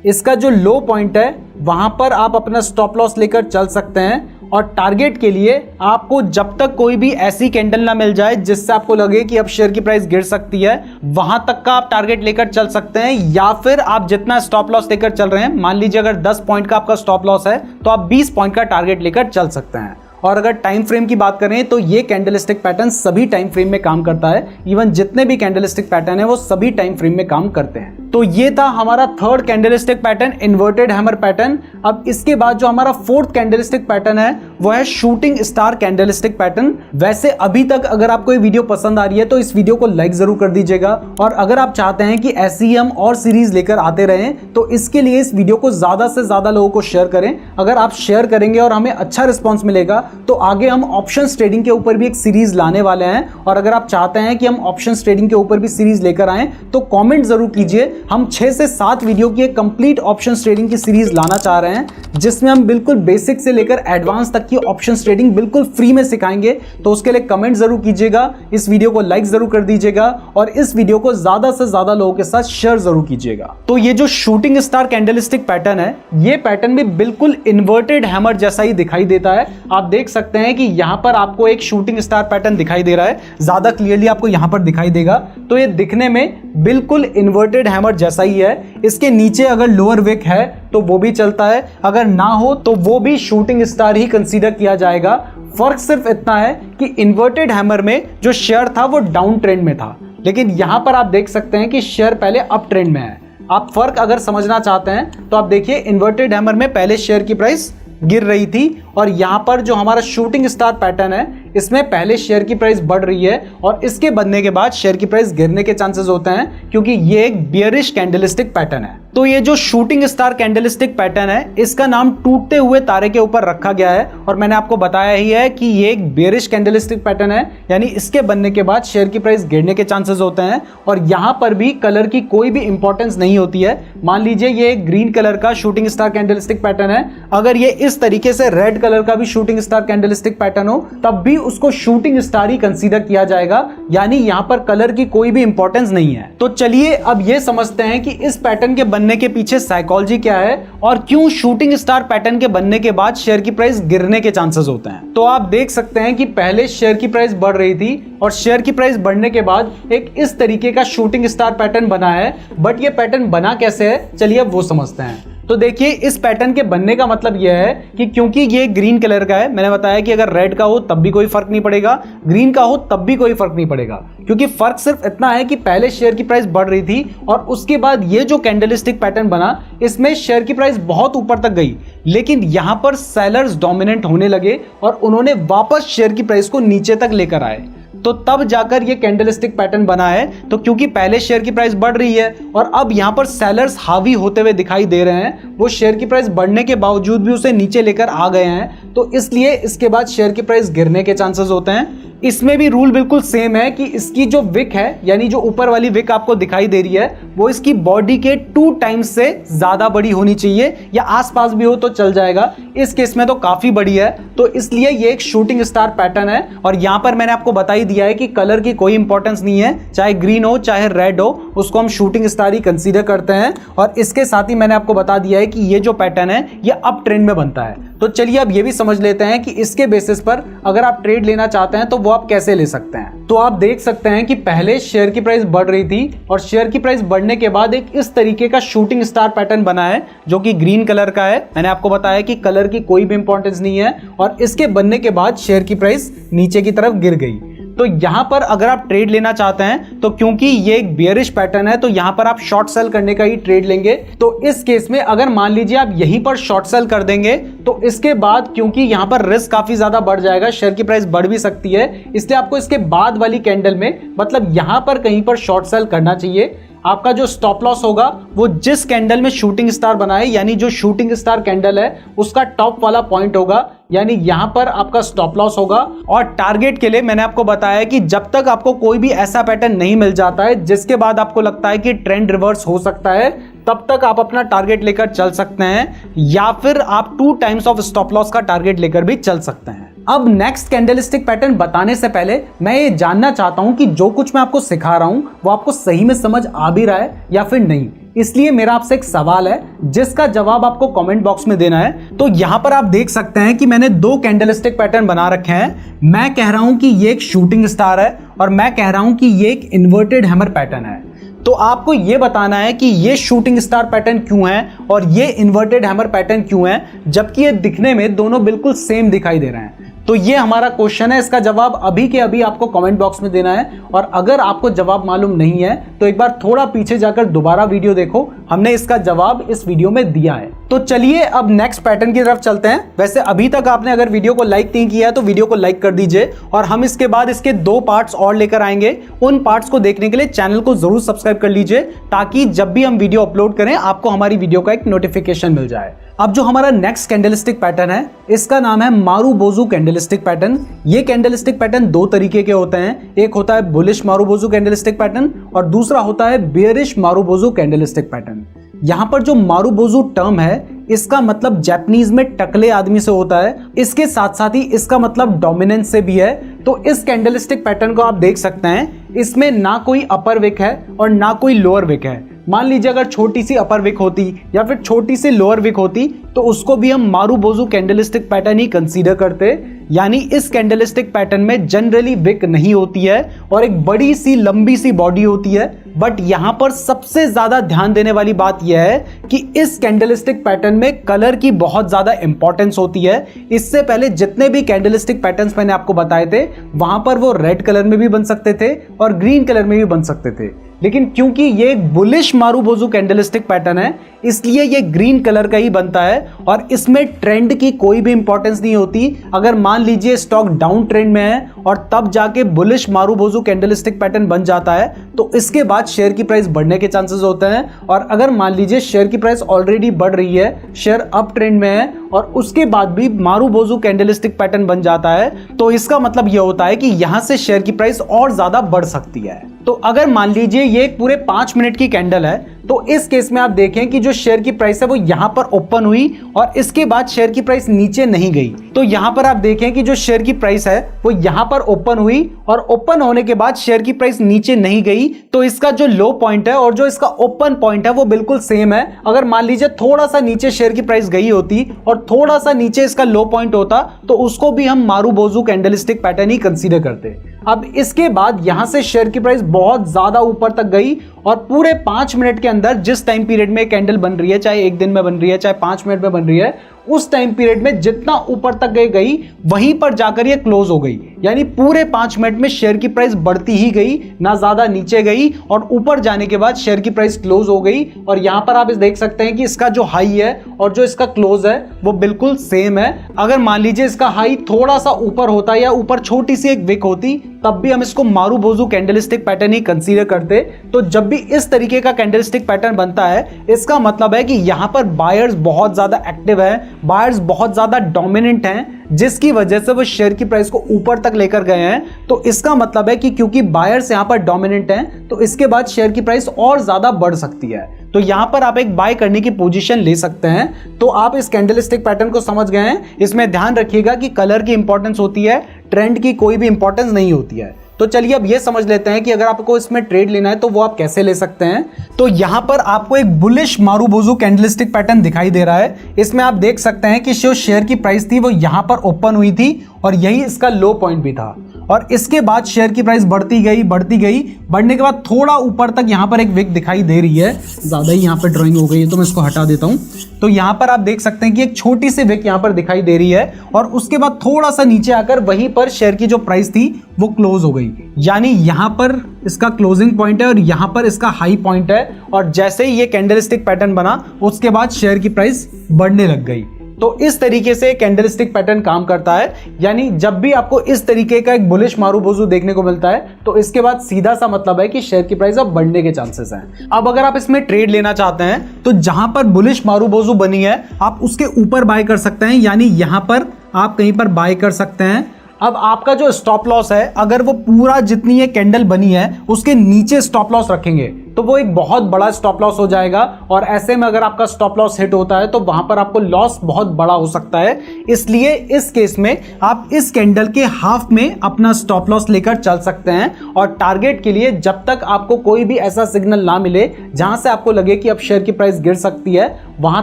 इसका जो लो पॉइंट है वहां पर आप अपना स्टॉप लॉस लेकर चल सकते हैं और टारगेट के लिए आपको जब तक कोई भी ऐसी कैंडल ना मिल जाए जिससे आपको लगे कि अब शेयर की प्राइस गिर सकती है, वहां तक का आप टारगेट लेकर चल सकते हैं। या फिर आप जितना स्टॉप लॉस लेकर चल रहे हैं, मान लीजिए अगर 10 पॉइंट का आपका स्टॉप लॉस है तो आप 20 पॉइंट का टारगेट लेकर चल सकते हैं। और अगर टाइम फ्रेम की बात करें तो ये कैंडलस्टिक पैटर्न सभी टाइम फ्रेम में काम करता है। इवन जितने भी कैंडलस्टिक पैटर्न है वो सभी टाइम फ्रेम में काम करते हैं। तो ये था हमारा third candlestick pattern, inverted hammer pattern. अब इसके बाद जो हमारा फोर्थ कैंडलस्टिक पैटर्न है वो है शूटिंग स्टार कैंडलस्टिक पैटर्न। वैसे अभी तक अगर आपको ये वीडियो पसंद आ रही है तो इस वीडियो को लाइक जरूर कर दीजिएगा और अगर आप चाहते हैं कि ऐसी ही हम और सीरीज लेकर आते रहें तो इसके लिए इस वीडियो को ज्यादा से ज्यादा लोगों को शेयर करें। अगर आप शेयर करेंगे और हमें अच्छा रिस्पॉन्स मिलेगा तो आगे हम ऑप्शंस ट्रेडिंग के ऊपर भी एक सीरीज लाने वाले हैं। और अगर आप चाहते हैं कि हम ऑप्शंस ट्रेडिंग के ऊपर भी सीरीज लेकर आएं तो कमेंट जरूर कीजिए। हम 6 से 7 वीडियो की एक कंप्लीट ऑप्शंस ट्रेडिंग की सीरीज लाना चाह रहे हैं जिसमें हम बिल्कुल बेसिक से लेकर एडवांस तक की ऑप्शंस ट्रेडिंग बिल्कुल फ्री में सिखाएंगे। तो उसके लिए कमेंट जरूर कीजिएगा, इस वीडियो को लाइक जरूर कर दीजिएगा और इस वीडियो को ज्यादा से ज्यादा लोगों के साथ शेयर जरूर कीजिएगा। तो ये जो शूटिंग स्टार कैंडलस्टिक पैटर्न है ये पैटर्न भी बिल्कुल इन्वर्टेड हैमर जैसा ही दिखाई देता है। आप देख सकते हैं कि यहां पर आपको एक शूटिंग स्टार पैटर्न दिखाई दे रहा है, ज्यादा क्लियरली आपको यहां पर दिखाई देगा। तो ये दिखने में बिल्कुल इन्वर्टेड हैमर जैसा ही है। इसके नीचे अगर लोअर विक है तो वो भी चलता है, अगर ना हो तो वो भी शूटिंग स्टार ही कंसीडर किया जाएगा। फर्क सिर्फ इतना है कि इन्वर्टेड हैमर में जो शेयर था वो डाउन ट्रेंड में था, लेकिन यहां पर आप देख सकते हैं कि शेयर पहले अप ट्रेंड में है। आप फर्क अगर समझना चाहते हैं तो आप देखिए इन्वर्टेड हैमर में पहले शेयर की प्राइस गिर रही थी और यहां पर जो हमारा शूटिंग स्टार पैटर्न है इसमें पहले शेयर की प्राइस बढ़ रही है और इसके बनने के बाद शेयर की प्राइस गिरने के चांसेस होते हैं क्योंकि ये एक बियरिश कैंडलस्टिक पैटर्न है। तो ये जो शूटिंग स्टार कैंडलस्टिक पैटर्न है इसका नाम टूटते हुए तारे के ऊपर रखा गया है और मैंने आपको बताया ही है कि ये एक बियरिश कैंडलस्टिक पैटर्न है, यानी इसके बनने के बाद शेयर की प्राइस गिरने के चांसेस होते हैं और यहां पर भी कलर की कोई भी इंपॉर्टेंस नहीं होती है। मान लीजिए ये एक ग्रीन कलर का शूटिंग स्टार कैंडलस्टिक पैटर्न है, अगर ये इस तरीके से रेड कलर का भी शूटिंग स्टार कैंडलस्टिक पैटर्न हो तब भी उसको शूटिंग स्टार ही कंसीडर किया जाएगा, यानी यहां पर कलर की कोई भी इंपॉर्टेंस नहीं है। तो चलिए अब ये समझते हैं कि इस पैटर्न के बनने के पीछे साइकोलॉजी क्या है और क्यों शूटिंग स्टार पैटर्न के बनने के बाद शेयर की प्राइस गिरने के चांसेस होते हैं। तो आप देख सकते हैं कि पहले शेयर की प्राइस बढ़ रही थी और शेयर की प्राइस बढ़ने के बाद एक इस तरीके का शूटिंग स्टार पैटर्न बना है, बट ये पैटर्न बना कैसे है चलिए अब वो समझते हैं। तो देखिए इस पैटर्न के बनने का मतलब यह है कि क्योंकि ये ग्रीन कलर का है, मैंने बताया कि अगर रेड का हो तब भी कोई फर्क नहीं पड़ेगा, ग्रीन का हो तब भी कोई फर्क नहीं पड़ेगा, क्योंकि फर्क सिर्फ इतना है कि पहले शेयर की प्राइस बढ़ रही थी और उसके बाद ये जो कैंडलस्टिक पैटर्न बना इसमें शेयर की प्राइस बहुत ऊपर तक गई, लेकिन यहां पर सेलर्स डोमिनेंट होने लगे और उन्होंने वापस शेयर की प्राइस को नीचे तक लेकर आए, तो तब जाकर ये कैंडलस्टिक पैटर्न बना है। तो क्योंकि पहले शेयर की प्राइस बढ़ रही है और अब यहां पर सेलर्स हावी होते हुए दिखाई दे रहे हैं, वो शेयर की प्राइस बढ़ने के बावजूद भी उसे नीचे लेकर आ गए हैं, तो इसलिए इसके बाद शेयर की प्राइस गिरने के चांसेस होते हैं। इसमें भी रूल बिल्कुल सेम है कि इसकी जो विक है, यानी जो ऊपर वाली विक आपको दिखाई दे रही है, वो इसकी बॉडी के 2 टाइम्स से ज्यादा बड़ी होनी चाहिए, या आसपास भी हो तो चल जाएगा, इस केस में तो काफी बड़ी है, तो इसलिए ये एक शूटिंग स्टार पैटर्न है। और यहां पर मैंने आपको बता ही दिया है कि कलर की कोई इंपॉर्टेंस नहीं है, चाहे ग्रीन हो चाहे रेड हो, उसको हम शूटिंग स्टार ही कंसीडर करते हैं। और इसके साथ ही मैंने आपको बता दिया है कि ये जो पैटर्न है ये अप ट्रेंड में बनता है। तो चलिए अब ये भी समझ लेते हैं कि इसके बेसिस पर अगर आप ट्रेड लेना चाहते हैं तो वो आप कैसे ले सकते हैं। तो आप देख सकते हैं कि पहले शेयर की प्राइस बढ़ रही थी और शेयर की प्राइस बढ़ने के बाद एक इस तरीके का शूटिंग स्टार पैटर्न बना है जो कि ग्रीन कलर का है। मैंने आपको बताया कि कलर की कोई भी इंपॉर्टेंस नहीं है और इसके बनने के बाद शेयर की प्राइस नीचे की तरफ गिर गई। तो यहां पर अगर आप ट्रेड लेना चाहते हैं तो क्योंकि ये एक बियरिश पैटर्न है तो यहां पर आप शॉर्ट सेल करने का ही ट्रेड लेंगे। तो इस केस में अगर मान लीजिए आप यहीं पर शॉर्ट सेल कर देंगे तो इसके बाद क्योंकि यहां पर रिस्क काफी ज्यादा बढ़ जाएगा, शेयर की प्राइस बढ़ भी सकती है, इसलिए आपको इसके बाद वाली कैंडल में मतलब यहां पर कहीं पर शॉर्ट सेल करना चाहिए। आपका जो स्टॉप लॉस होगा वो जिस कैंडल में शूटिंग स्टार बना है, यानी जो शूटिंग स्टार कैंडल है उसका टॉप वाला पॉइंट होगा, यानी यहां पर आपका स्टॉप लॉस होगा। और टारगेट के लिए मैंने आपको बताया कि जब तक आपको कोई भी ऐसा पैटर्न नहीं मिल जाता है जिसके बाद आपको लगता है कि ट्रेंड रिवर्स हो सकता है, तब तक आप अपना टारगेट लेकर चल सकते हैं, या फिर आप 2 टाइम्स ऑफ स्टॉप लॉस का टारगेट लेकर भी चल सकते हैं। अब नेक्स्ट कैंडलस्टिक पैटर्न बताने से पहले मैं ये जानना चाहता हूं कि जो कुछ मैं आपको सिखा रहा हूं वो आपको सही में समझ आ भी रहा है या फिर नहीं। इसलिए मेरा आपसे एक सवाल है जिसका जवाब आपको कमेंट बॉक्स में देना है। तो यहां पर आप देख सकते हैं कि मैंने 2 कैंडलस्टिक पैटर्न बना रखे हैं। मैं कह रहा हूं कि ये एक शूटिंग स्टार है और मैं कह रहा हूं कि ये एक इन्वर्टेड हैमर पैटर्न है। तो आपको यह बताना है कि ये शूटिंग स्टार पैटर्न क्यों है और ये इन्वर्टेड हैमर पैटर्न क्यों है, जबकि ये दिखने में दोनों बिल्कुल सेम दिखाई दे रहे हैं। तो ये हमारा क्वेश्चन है, इसका जवाब अभी के अभी आपको कमेंट बॉक्स में देना है। और अगर आपको जवाब मालूम नहीं है तो एक बार थोड़ा पीछे जाकर दोबारा वीडियो देखो, हमने इसका जवाब इस वीडियो में दिया है। तो चलिए अब नेक्स्ट पैटर्न की तरफ चलते हैं। वैसे अभी तक आपने अगर वीडियो को लाइक नहीं किया है तो वीडियो को लाइक कर दीजिए और हम इसके बाद इसके 2 पार्ट्स और लेकर आएंगे। उन पार्ट्स को देखने के लिए चैनल को जरूर सब्सक्राइब कर लीजिए ताकि जब भी हम वीडियो अपलोड करें आपको हमारी वीडियो का एक नोटिफिकेशन मिल जाए। अब जो हमारा नेक्स्ट कैंडलस्टिक पैटर्न है इसका नाम है मारुबोजू कैंडलस्टिक पैटर्न। ये कैंडलस्टिक पैटर्न 2 तरीके के होते हैं, एक होता है बुलिश मारुबोजू कैंडलस्टिक पैटर्न और दूसरा होता है बेयरिश मारुबोजू कैंडलस्टिक पैटर्न। यहां पर जो मारुबोजू टर्म है इसका मतलब जापानीज में टकले आदमी से होता है, इसके साथ साथ ही इसका मतलब डोमिनेंस से भी है। तो इस कैंडलस्टिक पैटर्न को आप देख सकते हैं, इसमें ना कोई अपर विक है और ना कोई लोअर विक है। मान लीजिए अगर छोटी सी अपर विक होती या फिर छोटी सी लोअर विक होती तो उसको भी हम मारुबोजू कैंडलस्टिक पैटर्न ही कंसीडर करते, यानी इस कैंडलस्टिक पैटर्न में जनरली विक नहीं होती है और एक बड़ी सी लंबी सी बॉडी होती है। बट यहां पर सबसे ज्यादा ध्यान देने वाली बात यह है कि इस कैंडलस्टिक पैटर्न में कलर की बहुत ज्यादा इंपॉर्टेंस होती है। इससे पहले जितने भी कैंडलस्टिक पैटर्न्स मैंने आपको बताए थे वहां पर वो रेड कलर में भी बन सकते थे और ग्रीन कलर में भी बन सकते थे, लेकिन क्योंकि ये एक बुलिश मारुबोजू कैंडलस्टिक पैटर्न है इसलिए ये ग्रीन कलर का ही बनता है और इसमें ट्रेंड की कोई भी इंपॉर्टेंस नहीं होती। अगर मान लीजिए स्टॉक डाउन ट्रेंड में है और तब जाके बुलिश मारुबोजू कैंडलस्टिक पैटर्न बन जाता है तो इसके बाद शेयर की प्राइस बढ़ने के चांसेस होते हैं। और अगर मान लीजिए शेयर की प्राइस ऑलरेडी बढ़ रही है, शेयर अप ट्रेंड में है और उसके बाद भी मारुबोजू कैंडलस्टिक पैटर्न बन जाता है तो इसका मतलब यह होता है कि यहां से शेयर की प्राइस और ज्यादा बढ़ सकती है। तो अगर मान लीजिए ये एक पूरे 5 मिनट की कैंडल है तो इस केस में आप देखें कि जो शेयर की प्राइस है वो यहां पर ओपन हुई और इसके बाद शेयर की प्राइस नीचे नहीं गई। तो यहां पर आप देखें कि जो शेयर की प्राइस है वो यहां पर ओपन हुई और ओपन होने के बाद शेयर की प्राइस नीचे नहीं गई। तो इसका जो लो पॉइंट है और जो इसका ओपन पॉइंट है वो बिल्कुल सेम है। अगर मान लीजिए थोड़ा सा नीचे शेयर की प्राइस गई होती और थोड़ा सा नीचे इसका लो पॉइंट होता तो उसको भी हम मारुबोजू कैंडलस्टिक पैटर्न ही कंसीडर करते। अब इसके बाद यहां से शेयर की प्राइस बहुत ज्यादा ऊपर तक गई और पूरे 5 मिनट के अंदर जिस टाइम पीरियड में कैंडल बन रही है, चाहे एक दिन में बन रही है चाहे 5 मिनट में बन रही है, उस टाइम पीरियड में जितना ऊपर तक गई वहीं पर जाकर ये क्लोज हो गई। यानी पूरे 5 मिनट में शेयर की प्राइस बढ़ती ही गई, ना ज्यादा नीचे गई और ऊपर जाने के बाद शेयर की प्राइस क्लोज हो गई। और यहां पर आप देख सकते हैं कि इसका जो हाई है और जो इसका क्लोज है वो बिल्कुल सेम है। अगर मान लीजिए इसका हाई थोड़ा सा ऊपर होता या ऊपर छोटी सी एक विक होती तब भी हम इसको मारुबोजू कैंडलस्टिक पैटर्न ही कंसीडर करते। तो जब भी इस तरीके का कैंडलस्टिक पैटर्न बनता है इसका मतलब है कि यहां पर बायर्स बहुत ज्यादा एक्टिव है, बायर्स बहुत ज्यादा डोमिनेंट हैं जिसकी वजह से वो शेयर की प्राइस को ऊपर तक लेकर गए हैं। तो इसका मतलब है कि क्योंकि बायर्स यहां पर डोमिनेंट हैं तो इसके बाद शेयर की प्राइस और ज्यादा बढ़ सकती है। तो यहां पर आप एक बाय करने की पोजीशन ले सकते हैं। तो आप इस कैंडलस्टिक पैटर्न को समझ गए हैं। इसमें ध्यान रखिएगा कि कलर की इंपॉर्टेंस होती है, ट्रेंड की कोई भी इंपॉर्टेंस नहीं होती है। तो चलिए अब ये समझ लेते हैं कि अगर आपको इसमें ट्रेड लेना है तो वो आप कैसे ले सकते हैं। तो यहां पर आपको एक बुलिश मारुबोजू कैंडलस्टिक पैटर्न दिखाई दे रहा है। इसमें आप देख सकते हैं कि जो शेयर की प्राइस थी वो यहां पर ओपन हुई थी और यही इसका लो पॉइंट भी था और इसके बाद शेयर की प्राइस बढ़ती गई, बढ़ने के बाद थोड़ा ऊपर तक यहां पर एक विक दिखाई दे रही है। ज्यादा ही यहां पर ड्राइंग हो गई है तो मैं इसको हटा देता हूं। तो यहां पर आप देख सकते हैं कि एक छोटी सी विक यहां पर दिखाई दे रही है और उसके बाद थोड़ा सा नीचे आकर वहीं पर शेयर की जो प्राइस थी वो क्लोज हो गई। यानी यहां पर इसका क्लोजिंग पॉइंट है और यहां पर इसका हाई पॉइंट है और जैसे ही ये कैंडलस्टिक पैटर्न बना उसके बाद शेयर की प्राइस बढ़ने लग गई। तो इस तरीके से कैंडलस्टिक पैटर्न काम करता है। यानी जब भी आपको इस तरीके का एक बुलिश मारुबोजू देखने को मिलता है तो इसके बाद सीधा सा मतलब है कि शेयर की प्राइस अब बढ़ने के चांसेस हैं। अब अगर आप इसमें ट्रेड लेना चाहते हैं तो जहां पर बुलिश मारुबोजू बनी है आप उसके ऊपर बाय कर सकते हैं, यानी यहां पर आप कहीं पर बाय कर सकते हैं। अब आपका जो स्टॉप लॉस है अगर वो पूरा जितनी ये कैंडल बनी है उसके नीचे स्टॉप लॉस रखेंगे तो वो एक बहुत बड़ा स्टॉप लॉस हो जाएगा और ऐसे में अगर आपका स्टॉप लॉस हिट होता है तो वहां पर आपको लॉस बहुत बड़ा हो सकता है। इसलिए इस केस में आप इस कैंडल के हाफ में अपना स्टॉप लॉस लेकर चल सकते हैं और टारगेट के लिए जब तक आपको कोई भी ऐसा सिग्नल ना मिले जहां से आपको लगे कि अब शेयर की प्राइस गिर सकती है वहां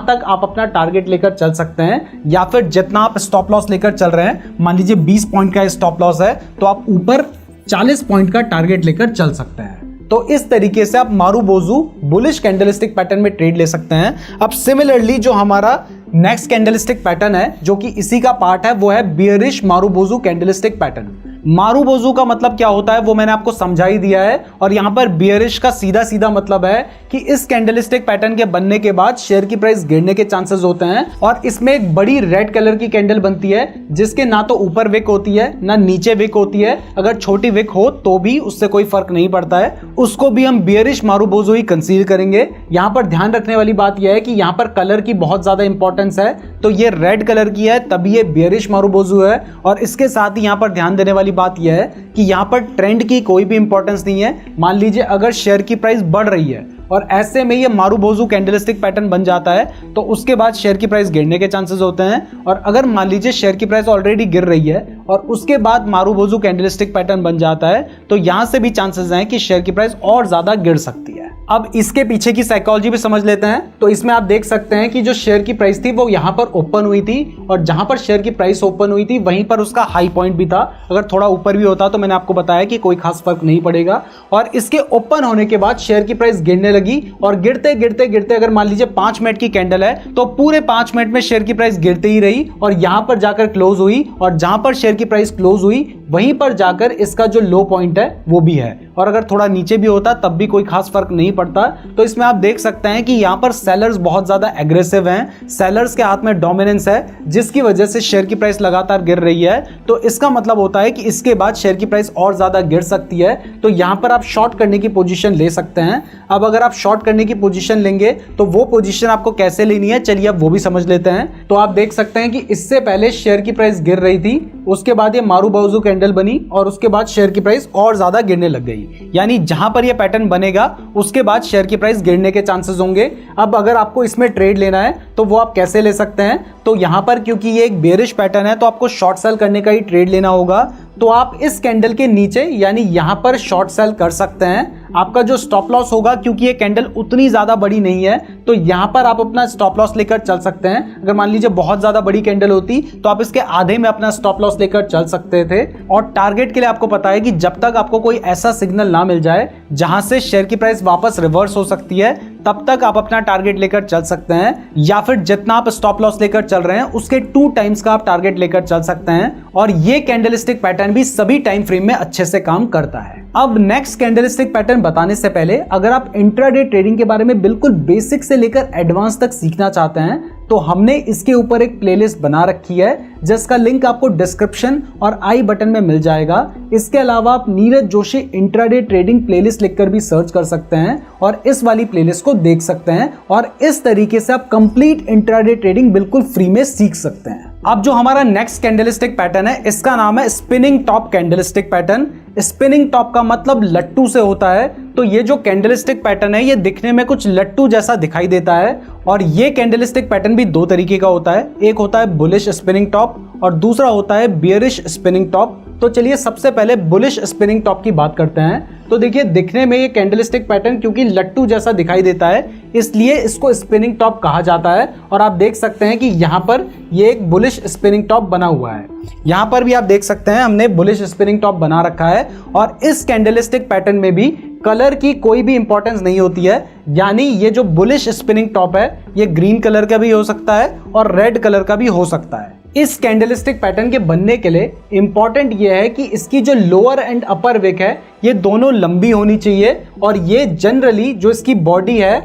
तक आप अपना टारगेट लेकर चल सकते हैं। या फिर जितना आप स्टॉप लॉस लेकर चल रहे हैं, मान लीजिए 20 पॉइंट का स्टॉप लॉस है तो आप ऊपर 40 पॉइंट का टारगेट लेकर चल सकते हैं। तो इस तरीके से आप मारुबोजू बुलिश कैंडलस्टिक पैटर्न में ट्रेड ले सकते हैं। अब सिमिलरली जो हमारा नेक्स्ट कैंडलस्टिक पैटर्न है जो कि इसी का पार्ट है वो है bearish marubozu candlestick pattern. Marubozu का मतलब क्या होता है वो मैंने आपको समझा ही दिया है और यहां पर बियरिश का सीधा सीधा मतलब है कि इस कैंडलस्टिक पैटर्न के बनने के बाद शेयर की प्राइस गिरने के चांसेस होते हैं और इसमें एक बड़ी रेड कलर की कैंडल बनती है जिसके ना तो ऊपर विक होती है ना नीचे विक होती है। अगर छोटी विक हो तो भी उससे कोई फर्क नहीं पड़ता है, उसको भी हम बियरिश मारुबोजू ही कंसीडर करेंगे। यहां पर ध्यान रखने वाली बात यह है कि यहां पर कलर की बहुत ज्यादा इंपॉर्टेंस है। तो ये रेड कलर की है तभी ये बियरिश मारुबोजू है और इसके साथ ही यहां पर ध्यान देने वाली बात यह है कि यहां पर ट्रेंड की कोई भी इंपॉर्टेंस नहीं है। मान लीजिए अगर शेयर की प्राइस बढ़ रही है और ऐसे में ये मारुबोजू कैंडलस्टिक पैटर्न बन जाता है, तो उसके बाद शेयर की प्राइस गिरने के चांसेस होते हैं। और अगर मान लीजिए शेयर की प्राइस ऑलरेडी गिर रही है और उसके बाद मारुबोजू कैंडलस्टिक पैटर्न बन जाता है, तो यहां से भी चांसेस हैं कि शेयर की प्राइस और ज्यादा गिर सकती है। अब इसके पीछे की साइकोलॉजी भी समझ लेते हैं। तो इसमें आप देख सकते हैं कि जो शेयर की प्राइस थी वो यहां पर ओपन हुई थी, और जहां पर शेयर की प्राइस ओपन हुई थी वहीं पर उसका हाई पॉइंट भी था। अगर थोड़ा ऊपर भी होता तो मैंने आपको बताया कि कोई खास फर्क नहीं पड़ेगा। और इसके ओपन होने के बाद शेयर की प्राइस गिरने लगी, और गिरते गिरते गिरते अगर मान लीजिए 5 मिनट की कैंडल है तो पूरे 5 मिनट में शेयर की प्राइस गिरते ही रही, और यहां पर जाकर क्लोज हुई, और जहां पर शेयर की प्राइस क्लोज हुई वहीं पर जाकर इसका जो लो पॉइंट है वो भी है। और अगर थोड़ा नीचे भी होता तब भी कोई खास फर्क नहीं पड़ता। तो इसमें आप देख सकते हैं कि यहां पर सेलर्स बहुत ज्यादा एग्रेसिव हैं, सेलर्स के हाथ में डोमिनेंस है, जिसकी वजह से शेयर की प्राइस लगातार गिर रही है। तो इसका मतलब होता है कि इसके बाद शेयर की प्राइस और ज्यादा गिर सकती है। तो यहां पर आप शॉर्ट करने की पोजीशन ले सकते हैं। अब अगर आप शॉर्ट करने की पोजीशन लेंगे तो वो पोजीशन आपको कैसे लेनी है, चलिए अब वो भी समझ लेते हैं। तो आप देख सकते हैं कि इससे पहले शेयर की प्राइस गिर रही थी, उसके बाद ये मारुबोजू कैंडल बनी, और उसके बाद शेयर की प्राइस और ज्यादा गिरने लग गई। यानी जहां पर ये पैटर्न बनेगा उसके बाद शेयर की प्राइस गिरने के चांसेस होंगे। अब अगर आपको इसमें ट्रेड लेना है तो वो आप कैसे ले सकते हैं, तो यहां पर क्योंकि ये एक बेरिश पैटर्न है तो आपको शॉर्ट सेल करने का ही ट्रेड लेना होगा। तो आप इस कैंडल के नीचे यानी यहां पर शॉर्ट सेल कर सकते हैं। आपका जो स्टॉप लॉस होगा, क्योंकि ये कैंडल उतनी ज्यादा बड़ी नहीं है, तो यहां पर आप अपना स्टॉप लॉस लेकर चल सकते हैं। अगर मान लीजिए बहुत ज्यादा बड़ी कैंडल होती तो आप इसके आधे में अपना स्टॉप लॉस लेकर चल सकते थे। और टारगेट के लिए आपको पता है कि जब तक आपको कोई ऐसा सिग्नल ना मिल जाए जहां से शेयर की प्राइस वापस रिवर्स हो सकती है, तब तक आप अपना टारगेट लेकर चल सकते हैं, या फिर जितना आप स्टॉप लॉस लेकर चल रहे हैं उसके 2 टाइम्स का आप टारगेट लेकर चल सकते हैं। और ये कैंडलस्टिक पैटर्न भी सभी टाइम फ्रेम में अच्छे से काम करता है। अब नेक्स्ट कैंडलस्टिक पैटर्न बताने से पहले अगर आप इंट्राडे ट्रेडिंग के बारे में बिल्कुल बेसिक से लेकर एडवांस तक सीखना चाहते हैं तो हमने इसके ऊपर एक प्लेलिस्ट बना रखी है, जिसका लिंक आपको डिस्क्रिप्शन और आई बटन में मिल जाएगा। इसके अलावा आप Neeraj Joshi intraday trading playlist लिखकर भी सर्च कर सकते हैं और इस वाली प्लेलिस्ट को देख सकते हैं, और इस तरीके से आप कंप्लीट इंट्राडे ट्रेडिंग बिल्कुल फ्री में सीख सकते हैं। अब जो हमारा नेक्स्ट कैंडलस्टिक पैटर्न है इसका नाम है spinning top candlestick pattern. Spinning top का मतलब लट्टू से होता है। तो ये जो कैंडलस्टिक पैटर्न है ये दिखने में कुछ लट्टू जैसा दिखाई देता है, और ये कैंडलस्टिक पैटर्न भी 2 तरीके का होता है। एक होता है बुलिश स्पिनिंग टॉप और दूसरा होता है बियरिश स्पिनिंग टॉप। तो चलिए सबसे पहले बुलिश स्पिनिंग टॉप की बात करते हैं। तो देखिए दिखने में ये कैंडलस्टिक पैटर्न क्योंकि लट्टू जैसा दिखाई देता है इसलिए इसको स्पिनिंग टॉप कहा जाता है। और आप देख सकते हैं कि यहाँ पर ये एक बुलिश स्पिनिंग टॉप बना हुआ है। यहाँ पर भी आप देख सकते हैं हमने बुलिश स्पिनिंग टॉप बना रखा है, और इस कैंडलस्टिक पैटर्न में भी कलर की कोई भी इंपॉर्टेंस नहीं होती है। यानी ये जो बुलिश स्पिनिंग टॉप है ये ग्रीन कलर का भी हो सकता है और रेड कलर का भी हो सकता है। इस कैंडलस्टिक पैटर्न के बनने के लिए इंपॉर्टेंट ये है कि इसकी जो लोअर एंड अपर विक है ये दोनों लंबी होनी चाहिए, और ये जनरली जो इसकी बॉडी है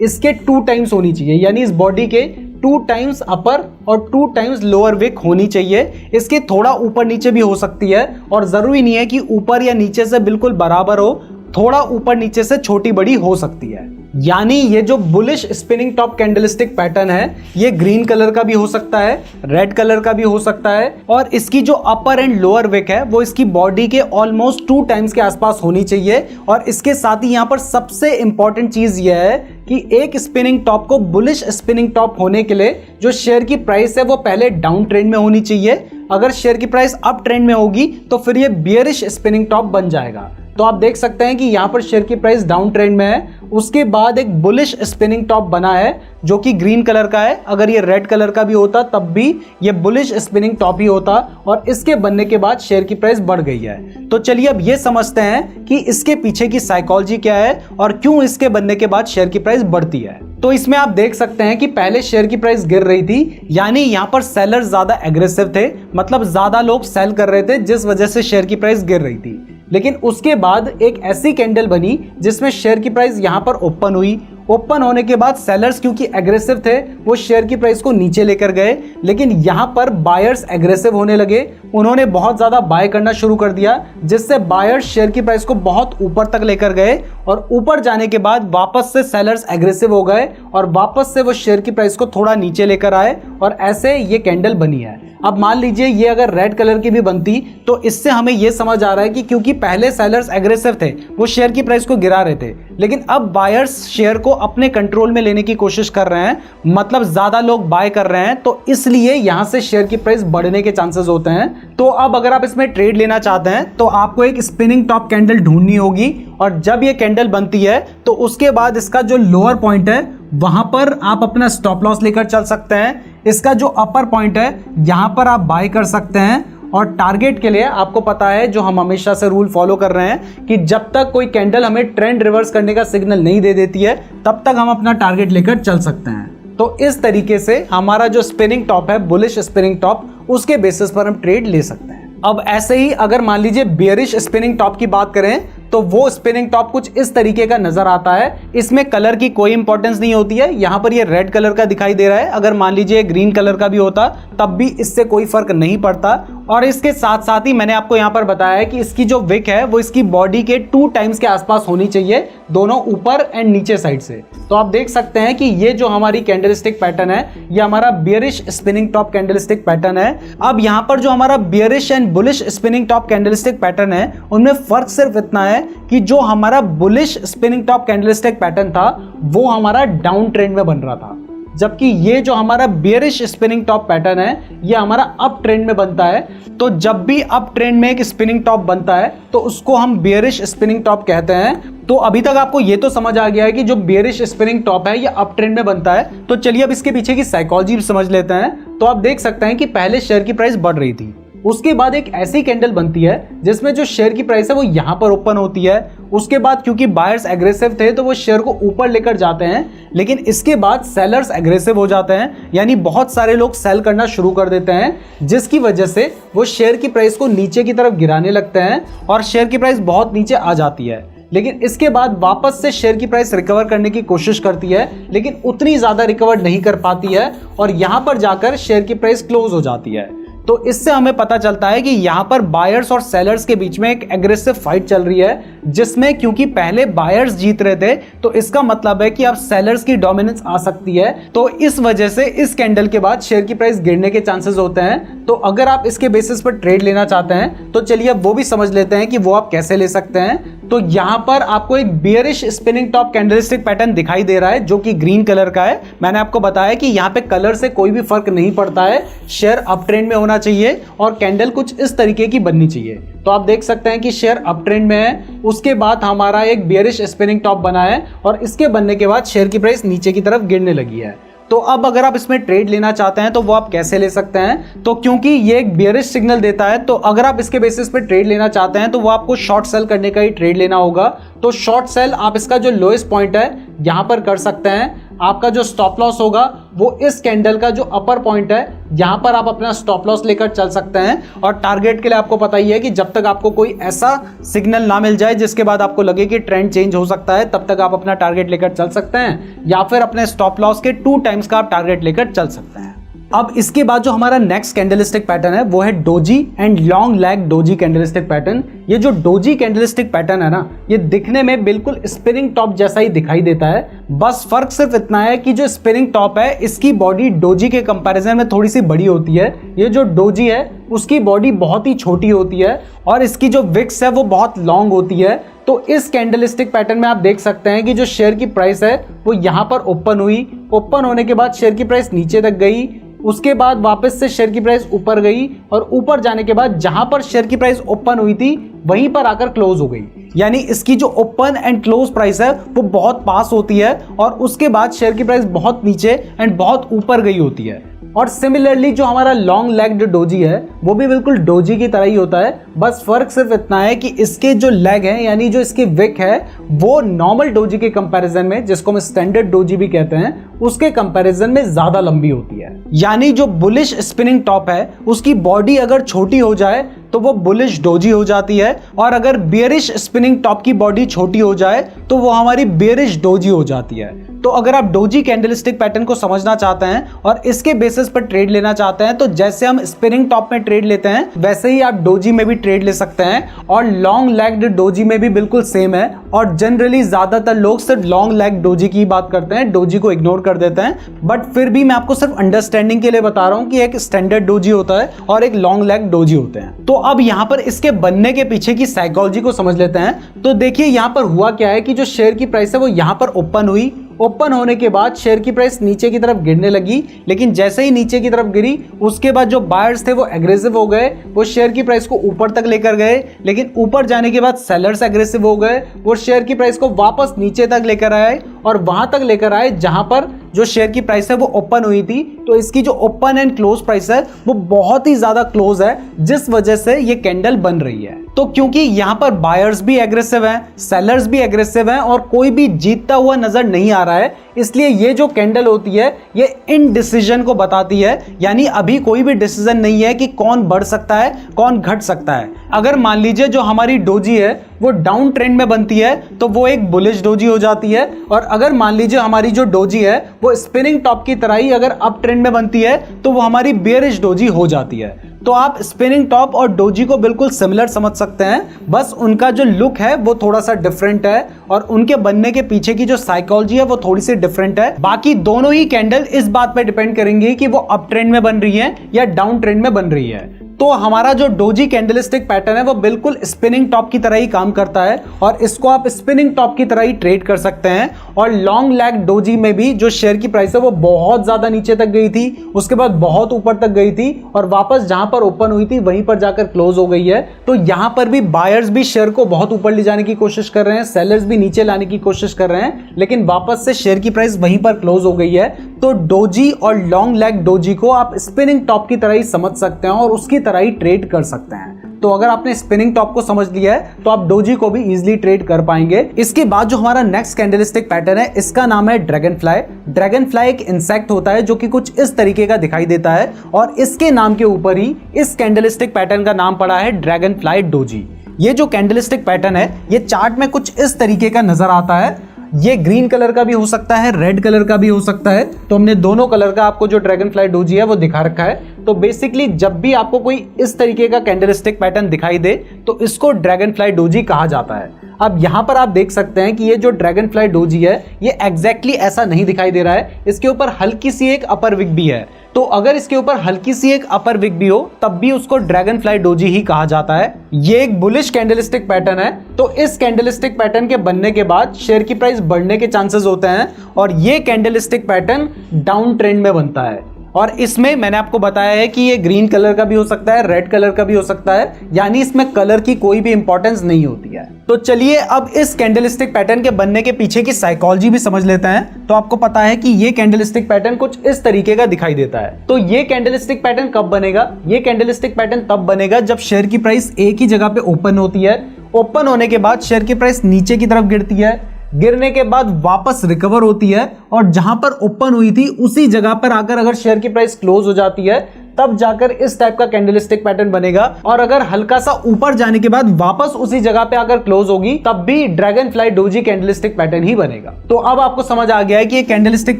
इसके 2 टाइम्स होनी चाहिए। यानी इस बॉडी के 2 टाइम्स अपर और 2 टाइम्स लोअर विक होनी चाहिए। इसके थोड़ा ऊपर नीचे भी हो सकती है, और जरूरी नहीं है कि ऊपर या नीचे से बिल्कुल बराबर हो, थोड़ा ऊपर नीचे से छोटी बड़ी हो सकती है। यानी ये जो bullish spinning top candlestick pattern है ये ग्रीन कलर का भी हो सकता है, रेड कलर का भी हो सकता है, और इसकी जो अपर एंड लोअर विक है वो इसकी बॉडी के ऑलमोस्ट 2 टाइम्स के आसपास होनी चाहिए। और इसके साथ ही यहाँ पर सबसे इंपॉर्टेंट चीज ये है कि एक स्पिनिंग टॉप को बुलिश स्पिनिंग टॉप होने के लिए जो शेयर की प्राइस है वो पहले डाउन ट्रेंड में होनी चाहिए। अगर शेयर की प्राइस अप ट्रेंड में होगी तो फिर ये बियरिश स्पिनिंग टॉप बन जाएगा। तो आप देख सकते हैं कि यहाँ पर शेयर की प्राइस डाउन ट्रेंड में है, उसके बाद एक बुलिश स्पिनिंग टॉप बना है जो कि ग्रीन कलर का है। अगर ये रेड कलर का भी होता तब भी ये बुलिश स्पिनिंग टॉप ही होता, और इसके बनने के बाद शेयर की प्राइस बढ़ गई है। तो चलिए अब ये समझते हैं कि इसके पीछे की साइकोलॉजी क्या है और क्यों इसके बनने के बाद शेयर की प्राइस बढ़ती है। तो इसमें आप देख सकते हैं कि पहले शेयर की प्राइस गिर रही थी, यानी यहाँ पर सेलर्स ज्यादा एग्रेसिव थे, मतलब ज्यादा लोग सेल कर रहे थे जिस वजह से शेयर की प्राइस गिर रही थी। लेकिन उसके बाद एक ऐसी कैंडल बनी जिसमें शेयर की प्राइस यहां पर ओपन हुई। ओपन होने के बाद सेलर्स क्योंकि एग्रेसिव थे वो शेयर की प्राइस को नीचे लेकर गए, लेकिन यहां पर बायर्स एग्रेसिव होने लगे, उन्होंने बहुत ज्यादा बाय करना शुरू कर दिया, जिससे बायर्स शेयर की प्राइस को बहुत ऊपर तक लेकर गए, और ऊपर जाने के बाद वापस से सेलर्स एग्रेसिव हो गए और वापस से वो शेयर की प्राइस को थोड़ा नीचे लेकर आए, और ऐसे ये कैंडल बनी है। अब मान लीजिए ये अगर रेड कलर की भी बनती तो इससे हमें ये समझ आ रहा है कि क्योंकि पहले सेलर्स एग्रेसिव थे, वो शेयर की प्राइस को गिरा रहे थे, लेकिन अब बायर्स शेयर को अपने कंट्रोल में लेने की कोशिश कर रहे हैं, मतलब ज्यादा लोग बाय कर रहे हैं, तो इसलिए यहां से शेयर की प्राइस बढ़ने के चांसेस होते हैं। तो अब अगर आप इसमें ट्रेड लेना चाहते हैं तो आपको एक स्पिनिंग टॉप कैंडल ढूंढनी होगी, और जब ये कैंडल बनती है तो उसके बाद इसका जो लोअर पॉइंट है वहां पर आप अपना स्टॉप लॉस लेकर चल सकते हैं। इसका जो अपर पॉइंट है यहां पर आप बाय कर सकते हैं, और टारगेट के लिए आपको पता है जो हम हमेशा से रूल फॉलो कर रहे हैं कि जब तक कोई कैंडल हमें ट्रेंड रिवर्स करने का सिग्नल नहीं दे देती है तब तक हम अपना टारगेट लेकर चल सकते हैं। तो इस तरीके से हमारा जो स्पिनिंग टॉप है, बुलिश स्पिनिंग टॉप, उसके बेसिस पर हम ट्रेड ले सकते हैं। अब ऐसे ही अगर मान लीजिए बेयरिश स्पिनिंग टॉप की बात करें तो वो स्पिनिंग टॉप कुछ इस तरीके का नजर आता है। इसमें कलर की कोई इंपॉर्टेंस नहीं होती है। यहां पर ये रेड कलर का दिखाई दे रहा है, अगर मान लीजिए ग्रीन कलर का भी होता तब भी इससे कोई फर्क नहीं पड़ता। और इसके साथ साथ ही मैंने आपको यहां पर बताया है कि इसकी जो विक है वो इसकी बॉडी के 2 टाइम्स के आसपास होनी चाहिए, दोनों ऊपर एंड नीचे साइड से। तो आप देख सकते हैं कि ये जो हमारी कैंडलस्टिक पैटर्न है ये हमारा bearish spinning top candlestick pattern है। अब यहां पर जो हमारा bearish and bullish spinning top candlestick pattern है उनमें फर्क सिर्फ इतना है कि जो हमारा bullish spinning top candlestick pattern था वो हमारा डाउन ट्रेंड में बन रहा था, जबकि ये जो हमारा बियरिश स्पिनिंग टॉप पैटर्न है ये हमारा अप ट्रेंड में बनता है। तो जब भी अप ट्रेंड में एक स्पिनिंग टॉप बनता है तो उसको हम बियरिश स्पिनिंग टॉप कहते हैं। तो अभी तक आपको ये तो समझ आ गया है कि जो बियरिश स्पिनिंग टॉप है ये अप ट्रेंड में बनता है। तो चलिए अब इसके पीछे की साइकोलॉजी समझ लेते हैं। तो आप देख सकते हैं कि पहले शेयर की प्राइस बढ़ रही थी, उसके बाद एक ऐसी कैंडल बनती है जिसमें जो शेयर की प्राइस है वो यहां पर ओपन होती है। उसके बाद क्योंकि बायर्स एग्रेसिव थे तो वो शेयर को ऊपर लेकर जाते हैं, लेकिन इसके बाद सेलर्स एग्रेसिव हो जाते हैं, यानी बहुत सारे लोग सेल करना शुरू कर देते हैं, जिसकी वजह से वो शेयर की प्राइस को नीचे की तरफ गिराने लगते हैं और शेयर की प्राइस बहुत नीचे आ जाती है। लेकिन इसके बाद वापस से शेयर की प्राइस रिकवर करने की कोशिश करती है, लेकिन उतनी ज्यादा रिकवर नहीं कर पाती है और यहां पर जाकर शेयर की प्राइस क्लोज हो जाती है। तो इससे हमें पता चलता है कि यहां पर बायर्स और सेलर्स के बीच में एक एग्रेसिव फाइट चल रही है, जिसमें क्योंकि पहले बायर्स जीत रहे थे तो इसका मतलब है कि अब सेलर्स की डोमिनेंस आ सकती है। तो इस वजह से इस कैंडल के बाद शेयर की प्राइस गिरने के चांसेस होते हैं। तो अगर आप इसके बेसिस पर ट्रेड लेना चाहते हैं तो चलिए अब वो भी समझ लेते हैं कि वो आप कैसे ले सकते हैं। तो यहां पर आपको एक bearish spinning top candlestick pattern दिखाई दे रहा है जो कि ग्रीन कलर का है। मैंने आपको बताया कि यहां पे कलर से कोई भी फर्क नहीं पड़ता है, शेयर अप ट्रेंड में होना चाहिए और कैंडल कुछ इस तरीके की बननी चाहिए। तो आप देख सकते हैं कि शेयर अप ट्रेंड में है, उसके बाद हमारा एक बियरिश स्पिनिंग टॉप बना है और इसके बनने के बाद शेयर की प्राइस नीचे की तरफ गिरने लगी है। तो अब अगर आप इसमें ट्रेड लेना चाहते हैं तो वो आप कैसे ले सकते हैं? तो क्योंकि ये एक बियरिश सिग्नल देता है तो अगर आप इसके बेसिस पे ट्रेड लेना चाहते हैं तो वो आपको शॉर्ट सेल करने का ही ट्रेड लेना होगा। तो शॉर्ट सेल आप इसका जो लोएस्ट पॉइंट है यहां पर कर सकते हैं। आपका जो स्टॉप लॉस होगा वो इस कैंडल का जो अपर पॉइंट है यहां पर आप अपना स्टॉप लॉस लेकर चल सकते हैं। और टारगेट के लिए आपको पता ही है कि जब तक आपको कोई ऐसा सिग्नल ना मिल जाए जिसके बाद आपको लगे कि ट्रेंड चेंज हो सकता है, तब तक आप अपना टारगेट लेकर चल सकते हैं, या फिर अपने स्टॉप लॉस के 2 टाइम्स का आप टारगेट लेकर चल सकते हैं। अब इसके बाद जो हमारा नेक्स्ट कैंडलस्टिक पैटर्न है वो है doji and long lag doji candlestick pattern. ये जो डोजी कैंडलस्टिक पैटर्न है ना, ये दिखने में बिल्कुल स्पिनिंग टॉप जैसा ही दिखाई देता है। बस फर्क सिर्फ इतना है कि जो स्पिनिंग टॉप है इसकी बॉडी डोजी के कंपैरिजन में थोड़ी सी बड़ी होती है। ये जो डोजी है उसकी बॉडी बहुत ही छोटी होती है और इसकी जो विक्स है वो बहुत लॉन्ग होती है। तो इस कैंडलस्टिक पैटर्न में आप देख सकते हैं कि जो शेयर की प्राइस है वो यहाँ पर ओपन हुई, ओपन होने के बाद शेयर की प्राइस नीचे तक गई, उसके बाद वापस से शेयर की प्राइस ऊपर गई और ऊपर जाने के बाद जहां पर शेयर की प्राइस ओपन हुई थी वहीं पर आकर क्लोज हो गई। यानी इसकी जो ओपन एंड क्लोज प्राइस है वो बहुत पास होती है और उसके बाद शेयर की प्राइस बहुत नीचे एंड बहुत ऊपर गई होती है। और सिमिलरली जो हमारा लॉन्ग लेग्ड डोजी है वो भी बिल्कुल डोजी की तरह ही होता है। बस फर्क सिर्फ इतना है कि इसके जो लेग है यानी जो इसकी विक है वो नॉर्मल डोजी के कंपैरिजन में, जिसको हम स्टैंडर्ड डोजी भी कहते हैं, उसके कंपैरिजन में ज्यादा लंबी होती है। यानी जो बुलिश स्पिनिंग टॉप है उसकी बॉडी अगर छोटी हो जाए तो वो बुलिश डोजी हो जाती है, और अगर बेयरिश स्पिनिंग टॉप की बॉडी छोटी हो जाए तो वो हमारी बेयरिश डोजी हो जाती है। तो अगर आप डोजी कैंडलस्टिक पैटर्न को समझना चाहते हैं और इसके बेसिस पर ट्रेड लेना चाहते हैं, तो जैसे हम स्पिनिंग टॉप में ट्रेड लेते हैं वैसे ही आप डोजी में भी ट्रेड ले सकते हैं, और लॉन्ग लेग्ड डोजी में भी बिल्कुल सेम है। और जनरली ज्यादातर लोग सिर्फ लॉन्ग लेग डोजी की बात करते हैं, डोजी को इग्नोर कर देते हैं, बट फिर भी मैं आपको सिर्फ अंडरस्टैंडिंग के लिए बता रहा हूं कि एक स्टैंडर्ड डोजी होता है और एक लॉन्ग लेग डोजी होते हैं। तो अब यहां पर इसके बनने के पीछे की साइकोलॉजी को समझ लेते हैं। तो देखिए यहां पर हुआ क्या है कि जो शेयर की प्राइस है वो यहां पर ओपन हुई, ओपन होने के बाद शेयर की प्राइस नीचे की तरफ गिरने लगी, लेकिन जैसे ही नीचे की तरफ गिरी उसके बाद जो बायर्स थे वो एग्रेसिव हो गए, वो शेयर की प्राइस को ऊपर तक लेकर गए, लेकिन ऊपर जाने के बाद सेलर्स एग्रेसिव हो गए, वो शेयर की प्राइस को वापस नीचे तक लेकर आए और वहां तक लेकर आए जहां पर जो शेयर की प्राइस है वो ओपन हुई थी। तो इसकी जो ओपन एंड क्लोज प्राइस है वो बहुत ही ज्यादा क्लोज है, जिस वजह से ये कैंडल बन रही है। तो क्योंकि यहां पर बायर्स भी एग्रेसिव हैं, सेलर्स भी एग्रेसिव हैं और कोई भी जीतता हुआ नजर नहीं आ रहा है, इसलिए ये जो कैंडल होती है ये इनडिसीजन को बताती है, यानी अभी कोई भी डिसीजन नहीं है कि कौन बढ़ सकता है कौन घट सकता है। अगर मान लीजिए जो हमारी डोजी है वो डाउन ट्रेंड में बनती है तो वो एक बुलिश डोजी हो जाती है, और अगर मान लीजिए हमारी जो डोजी है वो स्पिनिंग टॉप की तरह ही अगर अप ट्रेंड में बनती है तो वो हमारी बेयरिश डोजी हो जाती है। तो आप स्पिनिंग टॉप और डोजी को बिल्कुल सिमिलर समझ सकते हैं, बस उनका जो लुक है वो थोड़ा सा डिफरेंट है और उनके बनने के पीछे की जो साइकोलॉजी है वो थोड़ी सी डिफरेंट है। बाकी दोनों ही कैंडल इस बात पे डिपेंड करेंगे कि वो अप ट्रेंड में बन रही है या डाउन ट्रेंड में बन रही है। तो हमारा जो डोजी कैंडलस्टिक पैटर्न है वो बिल्कुल स्पिनिंग टॉप की तरह ही काम करता है और इसको आप स्पिनिंग टॉप की तरह ही ट्रेड कर सकते हैं। और लॉन्ग लैग डोजी में भी जो शेयर की प्राइस है वो बहुत ज्यादा नीचे तक गई थी, उसके बाद बहुत ऊपर तक गई थी और वापस जहां पर ओपन हुई थी वहीं पर जाकर क्लोज हो गई है। तो यहां पर भी बायर्स भी शेयर को बहुत ऊपर ले जाने की कोशिश कर रहे हैं, सेलर्स भी नीचे लाने की कोशिश कर रहे हैं, लेकिन वापस से शेयर की प्राइस वहीं पर क्लोज हो गई है। तो डोजी और लॉन्ग लैग डोजी को आप स्पिनिंग टॉप की तरह ही समझ सकते हैं और उसकी तरह ही ट्रेड कर सकते हैं। तो अगर आपने स्पिनिंग टॉप को समझ लिया है तो आप डोजी को भी इजीली ट्रेड कर पाएंगे। इसके बाद जो हमारा नेक्स्ट कैंडलस्टिक पैटर्न है इसका नाम है ड्रैगन फ्लाई। ड्रैगन फ्लाई एक इंसेक्ट होता है जो कि कुछ इस तरीके का दिखाई देता है और इसके नाम के ऊपर ही इस कैंडलस्टिक पैटर्न का नाम पड़ा है ड्रैगन फ्लाई डोजी। ये जो कैंडलस्टिक पैटर्न है ये चार्ट में कुछ इस तरीके का नजर आता है। ये ग्रीन कलर का भी हो सकता है, रेड कलर का भी हो सकता है, तो हमने दोनों कलर का आपको जो ड्रैगन फ्लाई डोजी है वो दिखा रखा है। तो बेसिकली जब भी आपको कोई इस तरीके का कैंडलस्टिक पैटर्न दिखाई दे तो इसको ड्रैगन फ्लाई डोजी कहा जाता है। अब यहां पर आप देख सकते हैं कि ये जो ड्रैगन फ्लाई डोजी है ये एग्जैक्टली ऐसा नहीं दिखाई दे रहा है, इसके ऊपर हल्की सी एक अपर विग भी है। तो अगर इसके ऊपर हल्की सी एक अपर विग भी हो तब भी उसको ड्रैगन फ्लाई डोजी ही कहा जाता है। ये एक बुलिश कैंडलस्टिक पैटर्न है, तो इस कैंडलस्टिक पैटर्न के बनने के बाद शेयर की प्राइस बढ़ने के चांसेस होते हैं और ये कैंडलस्टिक पैटर्न डाउन ट्रेंड में बनता है। और इसमें मैंने आपको बताया है कि ये ग्रीन कलर का भी हो सकता है, रेड कलर का भी हो सकता है, यानी इसमें कलर की कोई भी इंपॉर्टेंस नहीं होती है। तो चलिए अब इस कैंडलस्टिक पैटर्न के बनने के पीछे की साइकोलॉजी भी समझ लेते हैं। तो आपको पता है कि ये कैंडलस्टिक पैटर्न कुछ इस तरीके का दिखाई देता है। तो ये कैंडलस्टिक पैटर्न कब बनेगा? ये कैंडलस्टिक पैटर्न तब बनेगा जब शेयर की प्राइस एक ही जगह पे ओपन होती है। ओपन होने के बाद शेयर की प्राइस नीचे की तरफ गिरती है, गिरने के बाद वापस रिकवर होती है और जहां पर ओपन हुई थी उसी जगह पर आकर अगर शेयर की प्राइस क्लोज हो जाती है तब जाकर इस टाइप का कैंडलस्टिक पैटर्न बनेगा। और अगर हल्का सा ऊपर जाने के बाद वापस उसी जगह पे आकर क्लोज होगी तब भी dragonfly doji candlestick pattern ही बनेगा। तो अब आपको समझ आ गया है कि ये कैंडलस्टिक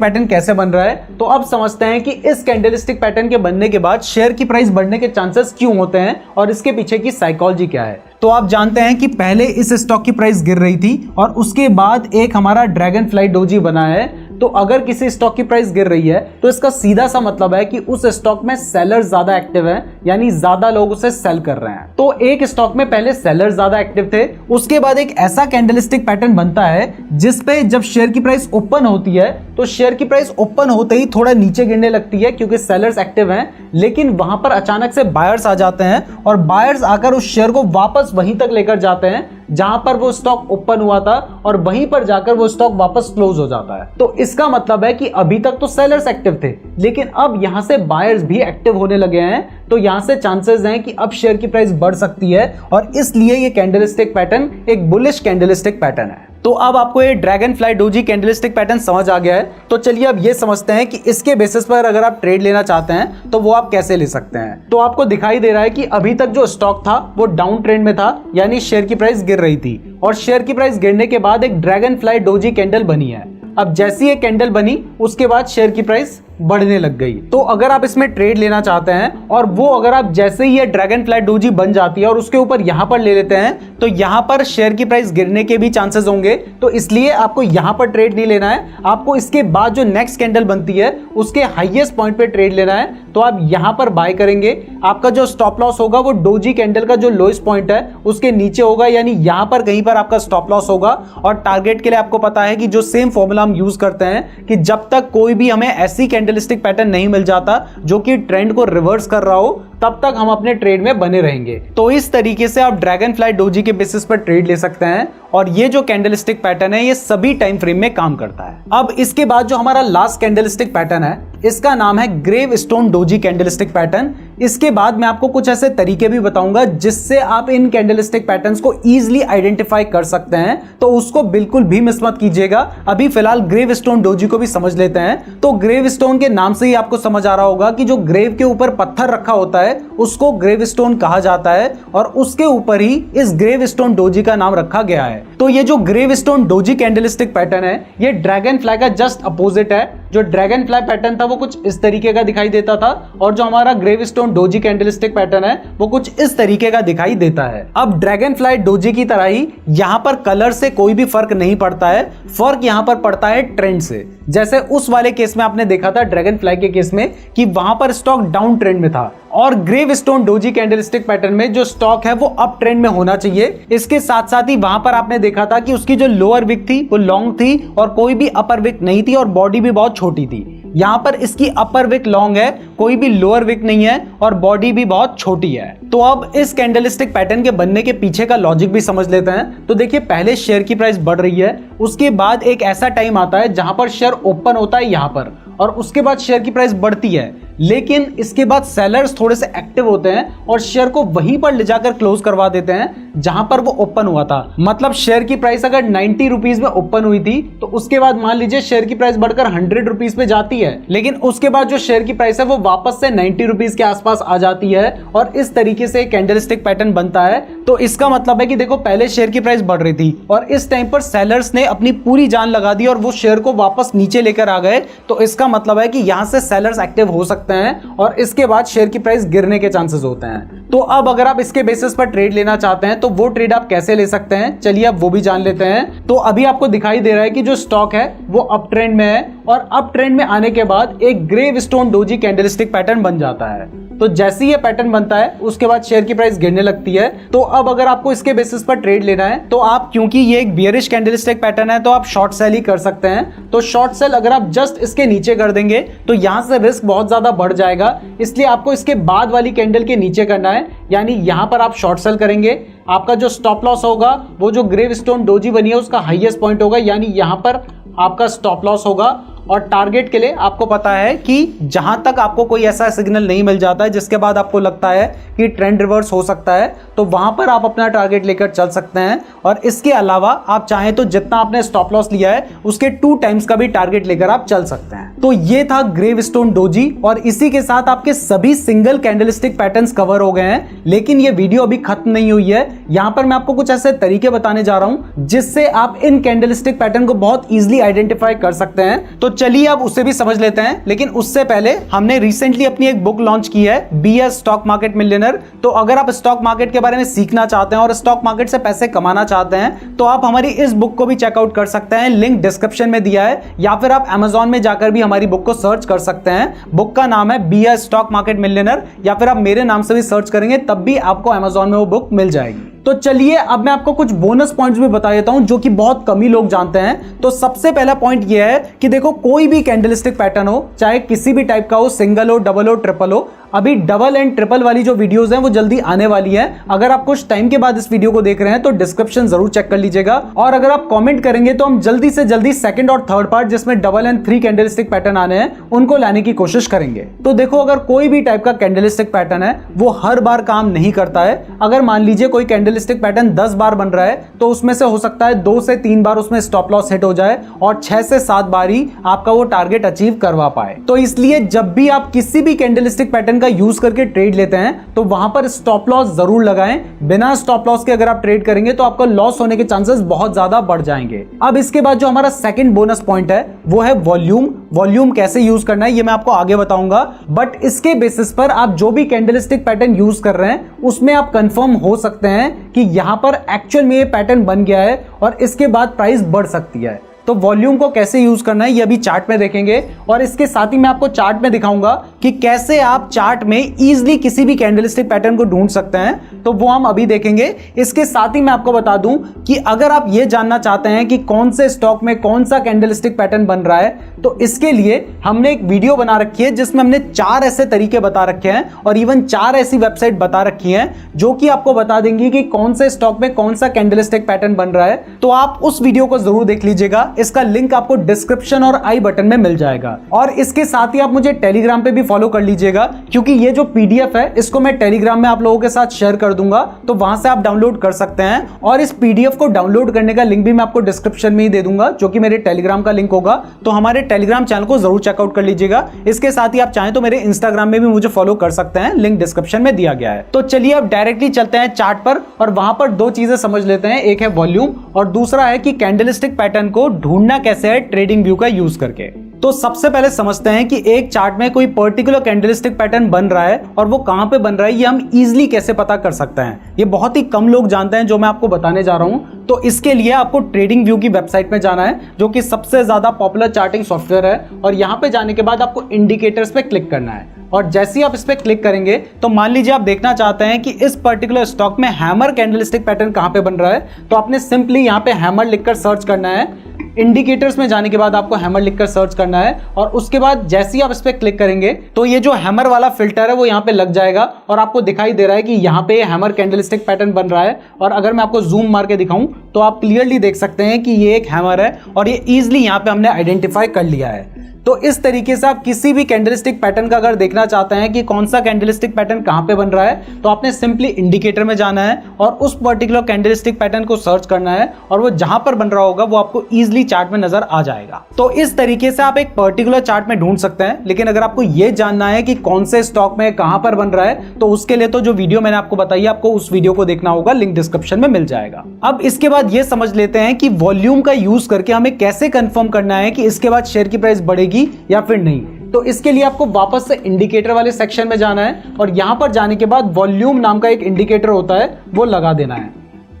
पैटर्न कैसे बन रहा है। तो अब समझते हैं कि इस कैंडलस्टिक पैटर्न के बनने के बाद शेयर की प्राइस बढ़ने के चांसेस क्यों होते हैं और इसके पीछे की साइकोलॉजी क्या है। तो आप जानते हैं कि पहले इस स्टॉक की प्राइस गिर रही थी और उसके बाद एक हमारा ड्रैगन फ्लाई डोजी बना है। तो अगर किसी स्टॉक की प्राइस गिर रही है तो इसका सीधा सा मतलब है कि उस स्टॉक में सेलर ज्यादा एक्टिव है, यानी ज्यादा लोग उसे सेल कर रहे हैं। तो एक स्टॉक में पहले सेलर ज्यादा एक्टिव थे, उसके बाद एक ऐसा कैंडलस्टिक पैटर्न बनता है जिसपे जब शेयर की प्राइस ओपन होती है तो शेयर की प्राइस ओपन होते ही थोड़ा नीचे गिरने लगती है क्योंकि सेलर्स एक्टिव हैं, लेकिन वहां पर अचानक से बायर्स आ जाते हैं और बायर्स आकर उस शेयर को वापस वहीं तक लेकर जाते हैं जहां पर वो स्टॉक ओपन हुआ था और वहीं पर जाकर वो स्टॉक वापस क्लोज हो जाता है। तो इसका मतलब है कि अभी तक तो सेलर्स एक्टिव थे, लेकिन अब यहां से बायर्स भी एक्टिव होने लगे हैं। तो यहां से चांसेस हैं कि अब शेयर की प्राइस बढ़ सकती है और इसलिए ये कैंडलस्टिक पैटर्न एक बुलिश कैंडलस्टिक पैटर्न है। तो अब आपको ये dragonfly doji candlestick pattern समझ आ गया है। तो चलिए अब ये समझते हैं कि इसके बेसिस पर अगर आप ट्रेड लेना चाहते हैं तो वो आप कैसे ले सकते हैं। तो आपको दिखाई दे रहा है कि अभी तक जो स्टॉक था वो डाउन ट्रेंड में था, यानी शेयर की प्राइस गिर रही थी और शेयर की प्राइस गिरने के बाद एक ड्रैगन फ्लाई डोजी कैंडल बनी है। अब जैसी ये कैंडल बनी उसके बाद शेयर की प्राइस बढ़ने लग गई। तो अगर आप इसमें ट्रेड लेना चाहते हैं और वो अगर आप जैसे ही ये ड्रैगन फ्लाई डोजी बन जाती है और उसके ऊपर यहां पर ले लेते हैं तो यहां पर शेयर की प्राइस गिरने के भी चांसेस होंगे। तो इसलिए आपको यहां पर ट्रेड नहीं लेना है, आपको इसके बाद जो नेक्स्ट कैंडल बनती है उसके हाईएस्ट पॉइंट पे ट्रेड लेना है। तो आप यहां पर बाय करेंगे, आपका जो स्टॉप लॉस होगा वो डोजी कैंडल का जो लोएस्ट पॉइंट है उसके नीचे होगा, यानी यहां पर कहीं पर आपका स्टॉप लॉस होगा। और टारगेट के लिए आपको पता है कि जो सेम फॉर्मूला हम यूज करते हैं कि जब तक कोई भी हमें ऐसी कैंडलस्टिक पैटर्न नहीं मिल जाता जो कि ट्रेंड को रिवर्स कर रहा हो तब तक हम अपने ट्रेड में बने रहेंगे। तो इस तरीके से आप ड्रैगन फ्लाई डोजी के बेसिस पर ट्रेड ले सकते हैं और ये जो कैंडलस्टिक पैटर्न है ये सभी टाइम फ्रेम में काम करता है। अब इसके बाद जो हमारा लास्ट कैंडलस्टिक पैटर्न है इसका नाम है gravestone doji candlestick pattern. इसके बाद मैं आपको कुछ ऐसे तरीके भी बताऊंगा जिससे आप इन कैंडलस्टिक पैटर्न्स को इजीली आइडेंटिफाई कर सकते हैं, तो उसको बिल्कुल भी मिस मत कीजिएगा। अभी फिलहाल ग्रेव स्टोन डोजी को भी समझ लेते हैं। तो ग्रेव स्टोन के नाम से ही आपको समझ आ रहा होगा कि जो ग्रेव के ऊपर पत्थर रखा होता है उसको ग्रेव स्टोन कहा जाता है और उसके ऊपर ही इस ग्रेव स्टोन डोजी का नाम रखा गया है। तो ये जो gravestone doji candlestick pattern है ये ड्रैगन फ्लाई का जस्ट अपोजिट है। जो ड्रैगन फ्लाई पैटर्न था वो कुछ इस तरीके का दिखाई देता था और जो हमारा gravestone doji candlestick pattern है वो कुछ इस तरीके का दिखाई देता है। अब ड्रैगन फ्लाई डोजी की तरह ही यहां पर कलर से कोई भी फर्क नहीं पड़ता है, फर्क यहां पर पड़ता है ट्रेंड से। जैसे उस वाले केस में आपने देखा था ड्रैगन फ्लाई के केस में कि वहां पर स्टॉक डाउन ट्रेंड में था और gravestone doji candlestick pattern में जो स्टॉक है वो अप ट्रेंड में होना चाहिए। इसके साथ साथ ही वहां पर आपने देखा था कि उसकी जो लोअर विक थी वो लॉन्ग थी और कोई भी अपर विक नहीं थी और बॉडी भी बहुत छोटी थी। यहां पर इसकी अपर विक लॉन्ग है, कोई भी लोअर विक नहीं है और बॉडी भी बहुत छोटी है। तो अब इस कैंडलस्टिक पैटर्न के बनने के पीछे का लॉजिक भी समझ लेते हैं। तो देखिए पहले शेयर की प्राइस बढ़ रही है, उसके बाद एक ऐसा टाइम आता है जहां पर शेयर ओपन होता है यहां पर और उसके बाद शेयर की प्राइस बढ़ती है, लेकिन इसके बाद सेलर्स थोड़े से एक्टिव होते हैं और शेयर को वहीं पर ले जाकर क्लोज करवा देते हैं जहां पर वो ओपन हुआ था। मतलब शेयर की प्राइस अगर 90 रुपीज में ओपन हुई थी तो उसके बाद मान लीजिए शेयर की प्राइस बढ़कर 100 रुपीज पे जाती है, लेकिन उसके बाद जो शेयर की प्राइस है वो वापस से 90 रुपीज के आसपास आ जाती है और इस तरीके से कैंडलस्टिक पैटर्न बनता है। तो इसका मतलब है कि देखो पहले शेयर की प्राइस बढ़ रही थी और इस टाइम पर सेलर्स ने अपनी पूरी जान लगा दी और वो शेयर को वापस नीचे लेकर आ गए। तो इसका मतलब है कि यहां से सेलर्स एक्टिव हो सकते हैं और इसके बाद शेयर की प्राइस गिरने के चांसेस होते हैं। तो अब अगर आप इसके बेसिस पर ट्रेड लेना चाहते हैं तो वो ट्रेड आप कैसे ले सकते हैं, चलिए अब वो भी जान लेते हैं। तो अभी आपको दिखाई दे रहा है कि जो स्टॉक है वो अप ट्रेंड में है और अप ट्रेंड में आने के बाद एक gravestone doji candlestick pattern बन जाता है। तो जैसे ही ये पैटर्न बनता है उसके बाद शेयर की प्राइस गिरने लगती है। तो अब अगर आपको इसके बेसिस पर ट्रेड लेना है तो आप, क्योंकि ये एक बियरिश कैंडलस्टिक पैटर्न है, तो आप शॉर्ट सेल ही कर सकते हैं। तो शॉर्ट सेल अगर आप जस्ट इसके नीचे कर देंगे तो यहां से रिस्क बहुत ज्यादा बढ़ जाएगा, इसलिए आपको इसके बाद वाली कैंडल के नीचे करना है, यानी यहां पर आप शॉर्ट सेल करेंगे। आपका जो स्टॉप लॉस होगा वो जो ग्रेव स्टोन डोजी बनी है उसका हाईएस्ट पॉइंट होगा, यानी यहां पर आपका स्टॉप लॉस होगा। और टारगेट के लिए आपको पता है कि जहां तक आपको कोई ऐसा सिग्नल नहीं मिल जाता है जिसके बाद आपको लगता है कि ट्रेंड रिवर्स हो सकता है, तो वहां पर आप अपना टारगेट लेकर चल सकते हैं। और इसके अलावा आप चाहें तो जितना आपने स्टॉप लॉस लिया है उसके 2 टाइम्स का भी टारगेट लेकर आप चल सकते हैं। तो ये था ग्रेव स्टोन डोजी और इसी के साथ आपके सभी सिंगल कैंडलस्टिक पैटर्न्स कवर हो गए हैं। लेकिन ये वीडियो अभी खत्म नहीं हुई है, यहां पर मैं आपको कुछ ऐसे तरीके बताने जा रहा हूं जिससे आप इन कैंडलस्टिक पैटर्न को बहुत इजीली आइडेंटिफाई कर सकते हैं। तो चलिए अब उसे भी समझ लेते हैं, लेकिन उससे पहले हमने रिसेंटली अपनी एक बुक लॉन्च की है, be a stock market millionaire. तो अगर आप स्टॉक मार्केट के बारे में सीखना चाहते हैं और स्टॉक मार्केट से पैसे कमाना चाहते हैं तो आप हमारी इस बुक को भी चेकआउट कर सकते हैं, लिंक डिस्क्रिप्शन में दिया है, या फिर आप Amazon में जाकर भी हमारी बुक को सर्च कर सकते हैं। बुक का नाम है be a stock market millionaire, या फिर आप मेरे नाम से भी सर्च करेंगे तब भी आपको Amazon में वो बुक मिल जाएगी। तो चलिए अब मैं आपको कुछ बोनस पॉइंट्स भी बता देता हूं जो कि बहुत कम ही लोग जानते हैं। तो सबसे पहला पॉइंट यह है कि देखो कोई भी कैंडलस्टिक पैटर्न हो, चाहे किसी भी टाइप का हो, सिंगल हो, डबल हो, ट्रिपल हो, अभी डबल एंड ट्रिपल वाली जो वीडियोस हैं वो जल्दी आने वाली है। अगर आप कुछ टाइम के बाद इस वीडियो को देख रहे हैं तो डिस्क्रिप्शन जरूर चेक कर लीजिएगा, और अगर आप कमेंट करेंगे तो हम जल्दी से जल्दी सेकंड और थर्ड पार्ट जिसमें डबल एंड 3 कैंडलस्टिक पैटर्न आने हैं उनको लाने की कोशिश करेंगे। तो देखो, अगर कोई भी टाइप का कैंडलस्टिक पैटर्न है वो हर बार काम नहीं करता है। अगर मान लीजिए कोई कैंडलस्टिक पैटर्न 10 बार बन रहा है तो उसमें से हो सकता है 2 से 3 बार उसमें स्टॉप लॉस हिट हो जाए और 6 से 7 बार ही आपका वो टारगेट अचीव करवा पाए। तो इसलिए जब भी आप किसी भी कैंडलस्टिक पैटर्न का यूज करके ट्रेड लेते हैं तो वहां पर स्टॉप लॉस जरूर लगाएं। बिना स्टॉप लॉस के अगर आप ट्रेड करेंगे तो आपका लॉस होने के चांसेस बहुत ज्यादा बढ़ जाएंगे। अब इसके बाद जो हमारा सेकंड बोनस पॉइंट है वो है वॉल्यूम। वॉल्यूम कैसे यूज करना है ये मैं आपको आगे बताऊंगा, बट इसके बेसिस पर आप जो भी कैंडलस्टिक पैटर्न यूज कर रहे हैं उसमें आप कंफर्म हो सकते हैं कि यहां पर एक्चुअल में ये पैटर्न बन गया है और इसके बाद प्राइस बढ़ सकती है। तो वॉल्यूम को कैसे यूज करना है ये अभी चार्ट में देखेंगे, और इसके साथ ही मैं आपको चार्ट में दिखाऊंगा कि कैसे आप चार्ट में इजीली किसी भी कैंडलस्टिक पैटर्न को ढूंढ सकते हैं। तो वो हम अभी देखेंगे। इसके साथ ही मैं आपको बता दूं कि अगर आप ये जानना चाहते हैं कि कौन से स्टॉक में कौन सा कैंडलस्टिक पैटर्न बन रहा है तो इसके लिए हमने एक वीडियो बना रखी है जिसमें हमने 4 ऐसे तरीके बता रखे हैं और इवन 4 ऐसी वेबसाइट बता रखी हैं जो कि आपको बता देंगी कि कौन से स्टॉक में कौन सा कैंडलस्टिक पैटर्न बन रहा है। तो आप उस वीडियो को जरूर देख लीजिएगा, इसका लिंक आपको डिस्क्रिप्शन और आई बटन में मिल जाएगा। और इसके साथ ही आप मुझे टेलीग्राम पे भी फॉलो कर लीजिएगा, क्योंकि ये जो पीडीएफ है इसको मैं टेलीग्राम में आप लोगों के साथ शेयर कर दूंगा, तो वहां से आप डाउनलोड कर सकते हैं। और इस पीडीएफ को डाउनलोड करने का लिंक भी मैं आपको डिस्क्रिप्शन में ही दे दूंगा, जो कि मेरे टेलीग्राम का लिंक होगा। तो हमारे टेलीग्राम चैनल को जरूर चेकआउट कर लीजिएगा। इसके साथ ही आप चाहें तो मेरे इंस्टाग्राम में भी मुझे फॉलो कर सकते हैं, लिंक डिस्क्रिप्शन में दिया गया है। तो चलिए अब डायरेक्टली चलते हैं चार्ट पर और वहां पर 2 चीजें समझ लेते हैं, एक है वॉल्यूम और दूसरा है कि कैंडलस्टिक पैटर्न को ढूंढना कैसे है ट्रेडिंग व्यू का यूज करके। तो सबसे पहले समझते हैं कि एक चार्ट में कोई पर्टिकुलर कैंडलस्टिक पैटर्न बन रहा है और वो कहां पे बन रहा है ये हम इजीली कैसे पता कर सकते हैं। ये बहुत ही कम लोग जानते हैं जो मैं आपको बताने जा रहा हूं। तो इसके लिए आपको ट्रेडिंग व्यू की वेबसाइट में जाना है, जो कि सबसे ज्यादा पॉपुलर चार्टिंग सॉफ्टवेयर है, और यहां पे जाने के बाद आपको इंडिकेटर्स पे क्लिक करना है। और जैसे ही आप इस पे क्लिक करेंगे तो मान लीजिए आप देखना चाहते हैं कि इस पर्टिकुलर स्टॉक में हैमर कैंडलस्टिक पैटर्न कहां पे बन रहा है, तो आपने सिंपली यहां पे हैमर लिखकर सर्च करना है। इंडिकेटर्स में जाने के बाद आपको हैमर लिखकर सर्च करना है और उसके बाद जैसे ही आप इस पे क्लिक करेंगे तो ये जो हैमर वाला फिल्टर है वो यहाँ पे लग जाएगा और आपको दिखाई दे रहा है कि यहाँ पे हैमर कैंडलस्टिक पैटर्न बन रहा है। और अगर मैं आपको जूम मार के दिखाऊं तो आप क्लियरली देख सकते हैं कि ये एक हैमर है और ये इजीली यहाँ पे हमने आइडेंटिफाई कर लिया है। तो इस तरीके से आप किसी भी कैंडलस्टिक पैटर्न का अगर देखना चाहते हैं कि कौन सा कैंडलस्टिक पैटर्न कहां पे बन रहा है तो आपने सिंपली इंडिकेटर में जाना है और उस पर्टिकुलर कैंडलस्टिक पैटर्न को सर्च करना है और वो जहां पर बन रहा होगा वो आपको इजीली चार्ट में नजर आ जाएगा। तो इस तरीके से आप एक पर्टिकुलर चार्ट में ढूंढ सकते हैं। लेकिन अगर आपको ये जानना है कि कौन से स्टॉक में कहां पर बन रहा है तो उसके लिए तो जो वीडियो मैंने आपको बताई आपको उस वीडियो को देखना होगा, लिंक डिस्क्रिप्शन में मिल जाएगा। अब इसके बाद ये समझ लेते हैं कि वॉल्यूम का यूज करके हमें कैसे कंफर्म करना है कि इसके बाद शेयर की प्राइस बढ़ेगी या फिर नहीं। तो इसके लिए आपको वापस से इंडिकेटर वाले सेक्शन में जाना है और यहां पर जाने के बाद वॉल्यूम नाम का एक इंडिकेटर होता है वो लगा देना है।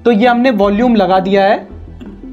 तो ये हमने वॉल्यूम लगा दिया है।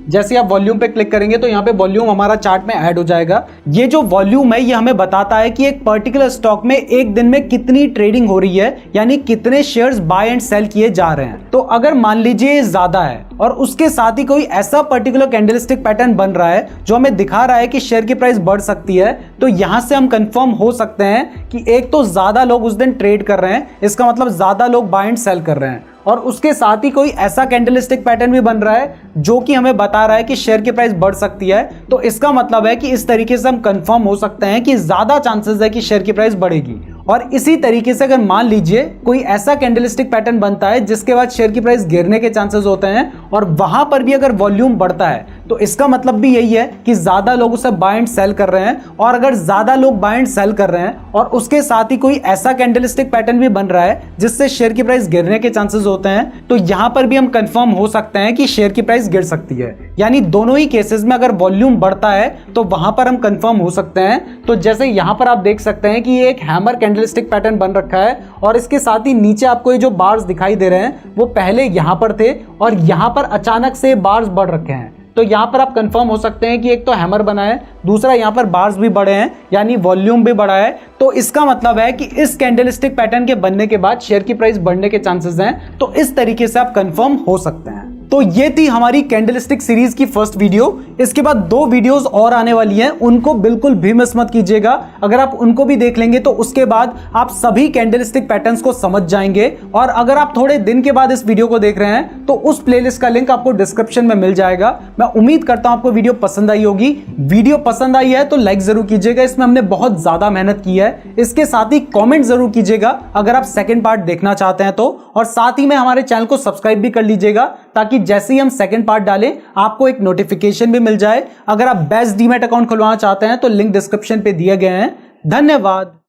जैसे आप वॉल्यूम पे क्लिक करेंगे तो यहाँ पे वॉल्यूम हमारा चार्ट में ऐड हो जाएगा। ये जो वॉल्यूम है ये हमें बताता है कि एक पर्टिकुलर स्टॉक में एक दिन में कितनी ट्रेडिंग हो रही है, यानी कितने शेयर्स बाय एंड सेल किए जा रहे हैं। तो अगर मान लीजिए ज्यादा है और उसके साथ ही कोई ऐसा पर्टिकुलर कैंडलस्टिक पैटर्न बन रहा है जो हमें दिखा रहा है कि शेयर की प्राइस बढ़ सकती है, तो यहां से हम कंफर्म हो सकते हैं कि एक तो ज्यादा लोग उस दिन ट्रेड कर रहे हैं, इसका मतलब ज्यादा लोग बाय एंड सेल कर रहे हैं, और उसके साथ ही कोई ऐसा कैंडलस्टिक पैटर्न भी बन रहा है जो कि हमें बता रहा है कि शेयर की प्राइस बढ़ सकती है। तो इसका मतलब है कि इस तरीके से हम कंफर्म हो सकते हैं कि ज्यादा चांसेस है कि शेयर की प्राइस बढ़ेगी। और इसी तरीके से अगर मान लीजिए कोई ऐसा कैंडलस्टिक पैटर्न बनता है जिसके बाद शेयर की प्राइस गिरने के चांसेस होते हैं और वहां पर भी अगर वॉल्यूम बढ़ता है तो इसका मतलब भी यही है कि ज्यादा लोग उसे बाय एंड सेल कर रहे हैं। और अगर ज्यादा लोग बाय एंड सेल कर रहे हैं और उसके साथ ही कोई ऐसा कैंडलस्टिक पैटर्न भी बन रहा है जिससे शेयर की प्राइस गिरने के चांसेस होते हैं, तो यहां पर भी हम कंफर्म हो सकते हैं कि शेयर की प्राइस गिर सकती है। यानी दोनों ही केसेस में अगर वॉल्यूम बढ़ता है तो वहां पर हम कंफर्म हो सकते हैं। तो जैसे यहां पर आप देख सकते हैं कि ये एक हैमर कैंडलस्टिक पैटर्न बन रखा है और इसके साथ ही नीचे आपको ये जो बार्स दिखाई दे रहे हैं वो पहले यहां पर थे और यहां पर अचानक से बार्स बढ़ रखे हैं। तो यहां पर आप कंफर्म हो सकते हैं कि एक तो हैमर बना है, दूसरा यहां पर बार्स भी बढ़े हैं, यानी वॉल्यूम भी बढ़ा है। तो इसका मतलब है कि इस कैंडलस्टिक पैटर्न के बनने के बाद शेयर की प्राइस बढ़ने के चांसेस हैं। तो इस तरीके से आप कंफर्म हो सकते हैं। तो ये थी हमारी कैंडलस्टिक सीरीज की फर्स्ट वीडियो। इसके बाद 2 वीडियोस और आने वाली हैं, उनको बिल्कुल भी मिस मत कीजिएगा। अगर आप उनको भी देख लेंगे तो उसके बाद आप सभी कैंडलस्टिक पैटर्न्स को समझ जाएंगे। और अगर आप थोड़े दिन के बाद इस वीडियो को देख रहे हैं तो उस प्लेलिस्ट का लिंक आपको डिस्क्रिप्शन में मिल जाएगा। मैं उम्मीद करता हूं आपको वीडियो पसंद आई होगी। वीडियो पसंद आई है तो लाइक जरूर कीजिएगा, इसमें हमने बहुत ज्यादा मेहनत की है। इसके साथ ही कमेंट जरूर कीजिएगा अगर आप सेकंड पार्ट देखना चाहते हैं तो, और साथ ही में हमारे चैनल को सब्सक्राइब भी कर लीजिएगा ताकि जैसे ही हम सेकंड पार्ट डालें आपको एक नोटिफिकेशन भी मिल जाए। अगर आप बेस्ट डीमैट अकाउंट खुलवाना चाहते हैं तो लिंक डिस्क्रिप्शन पे दिए गए हैं। धन्यवाद।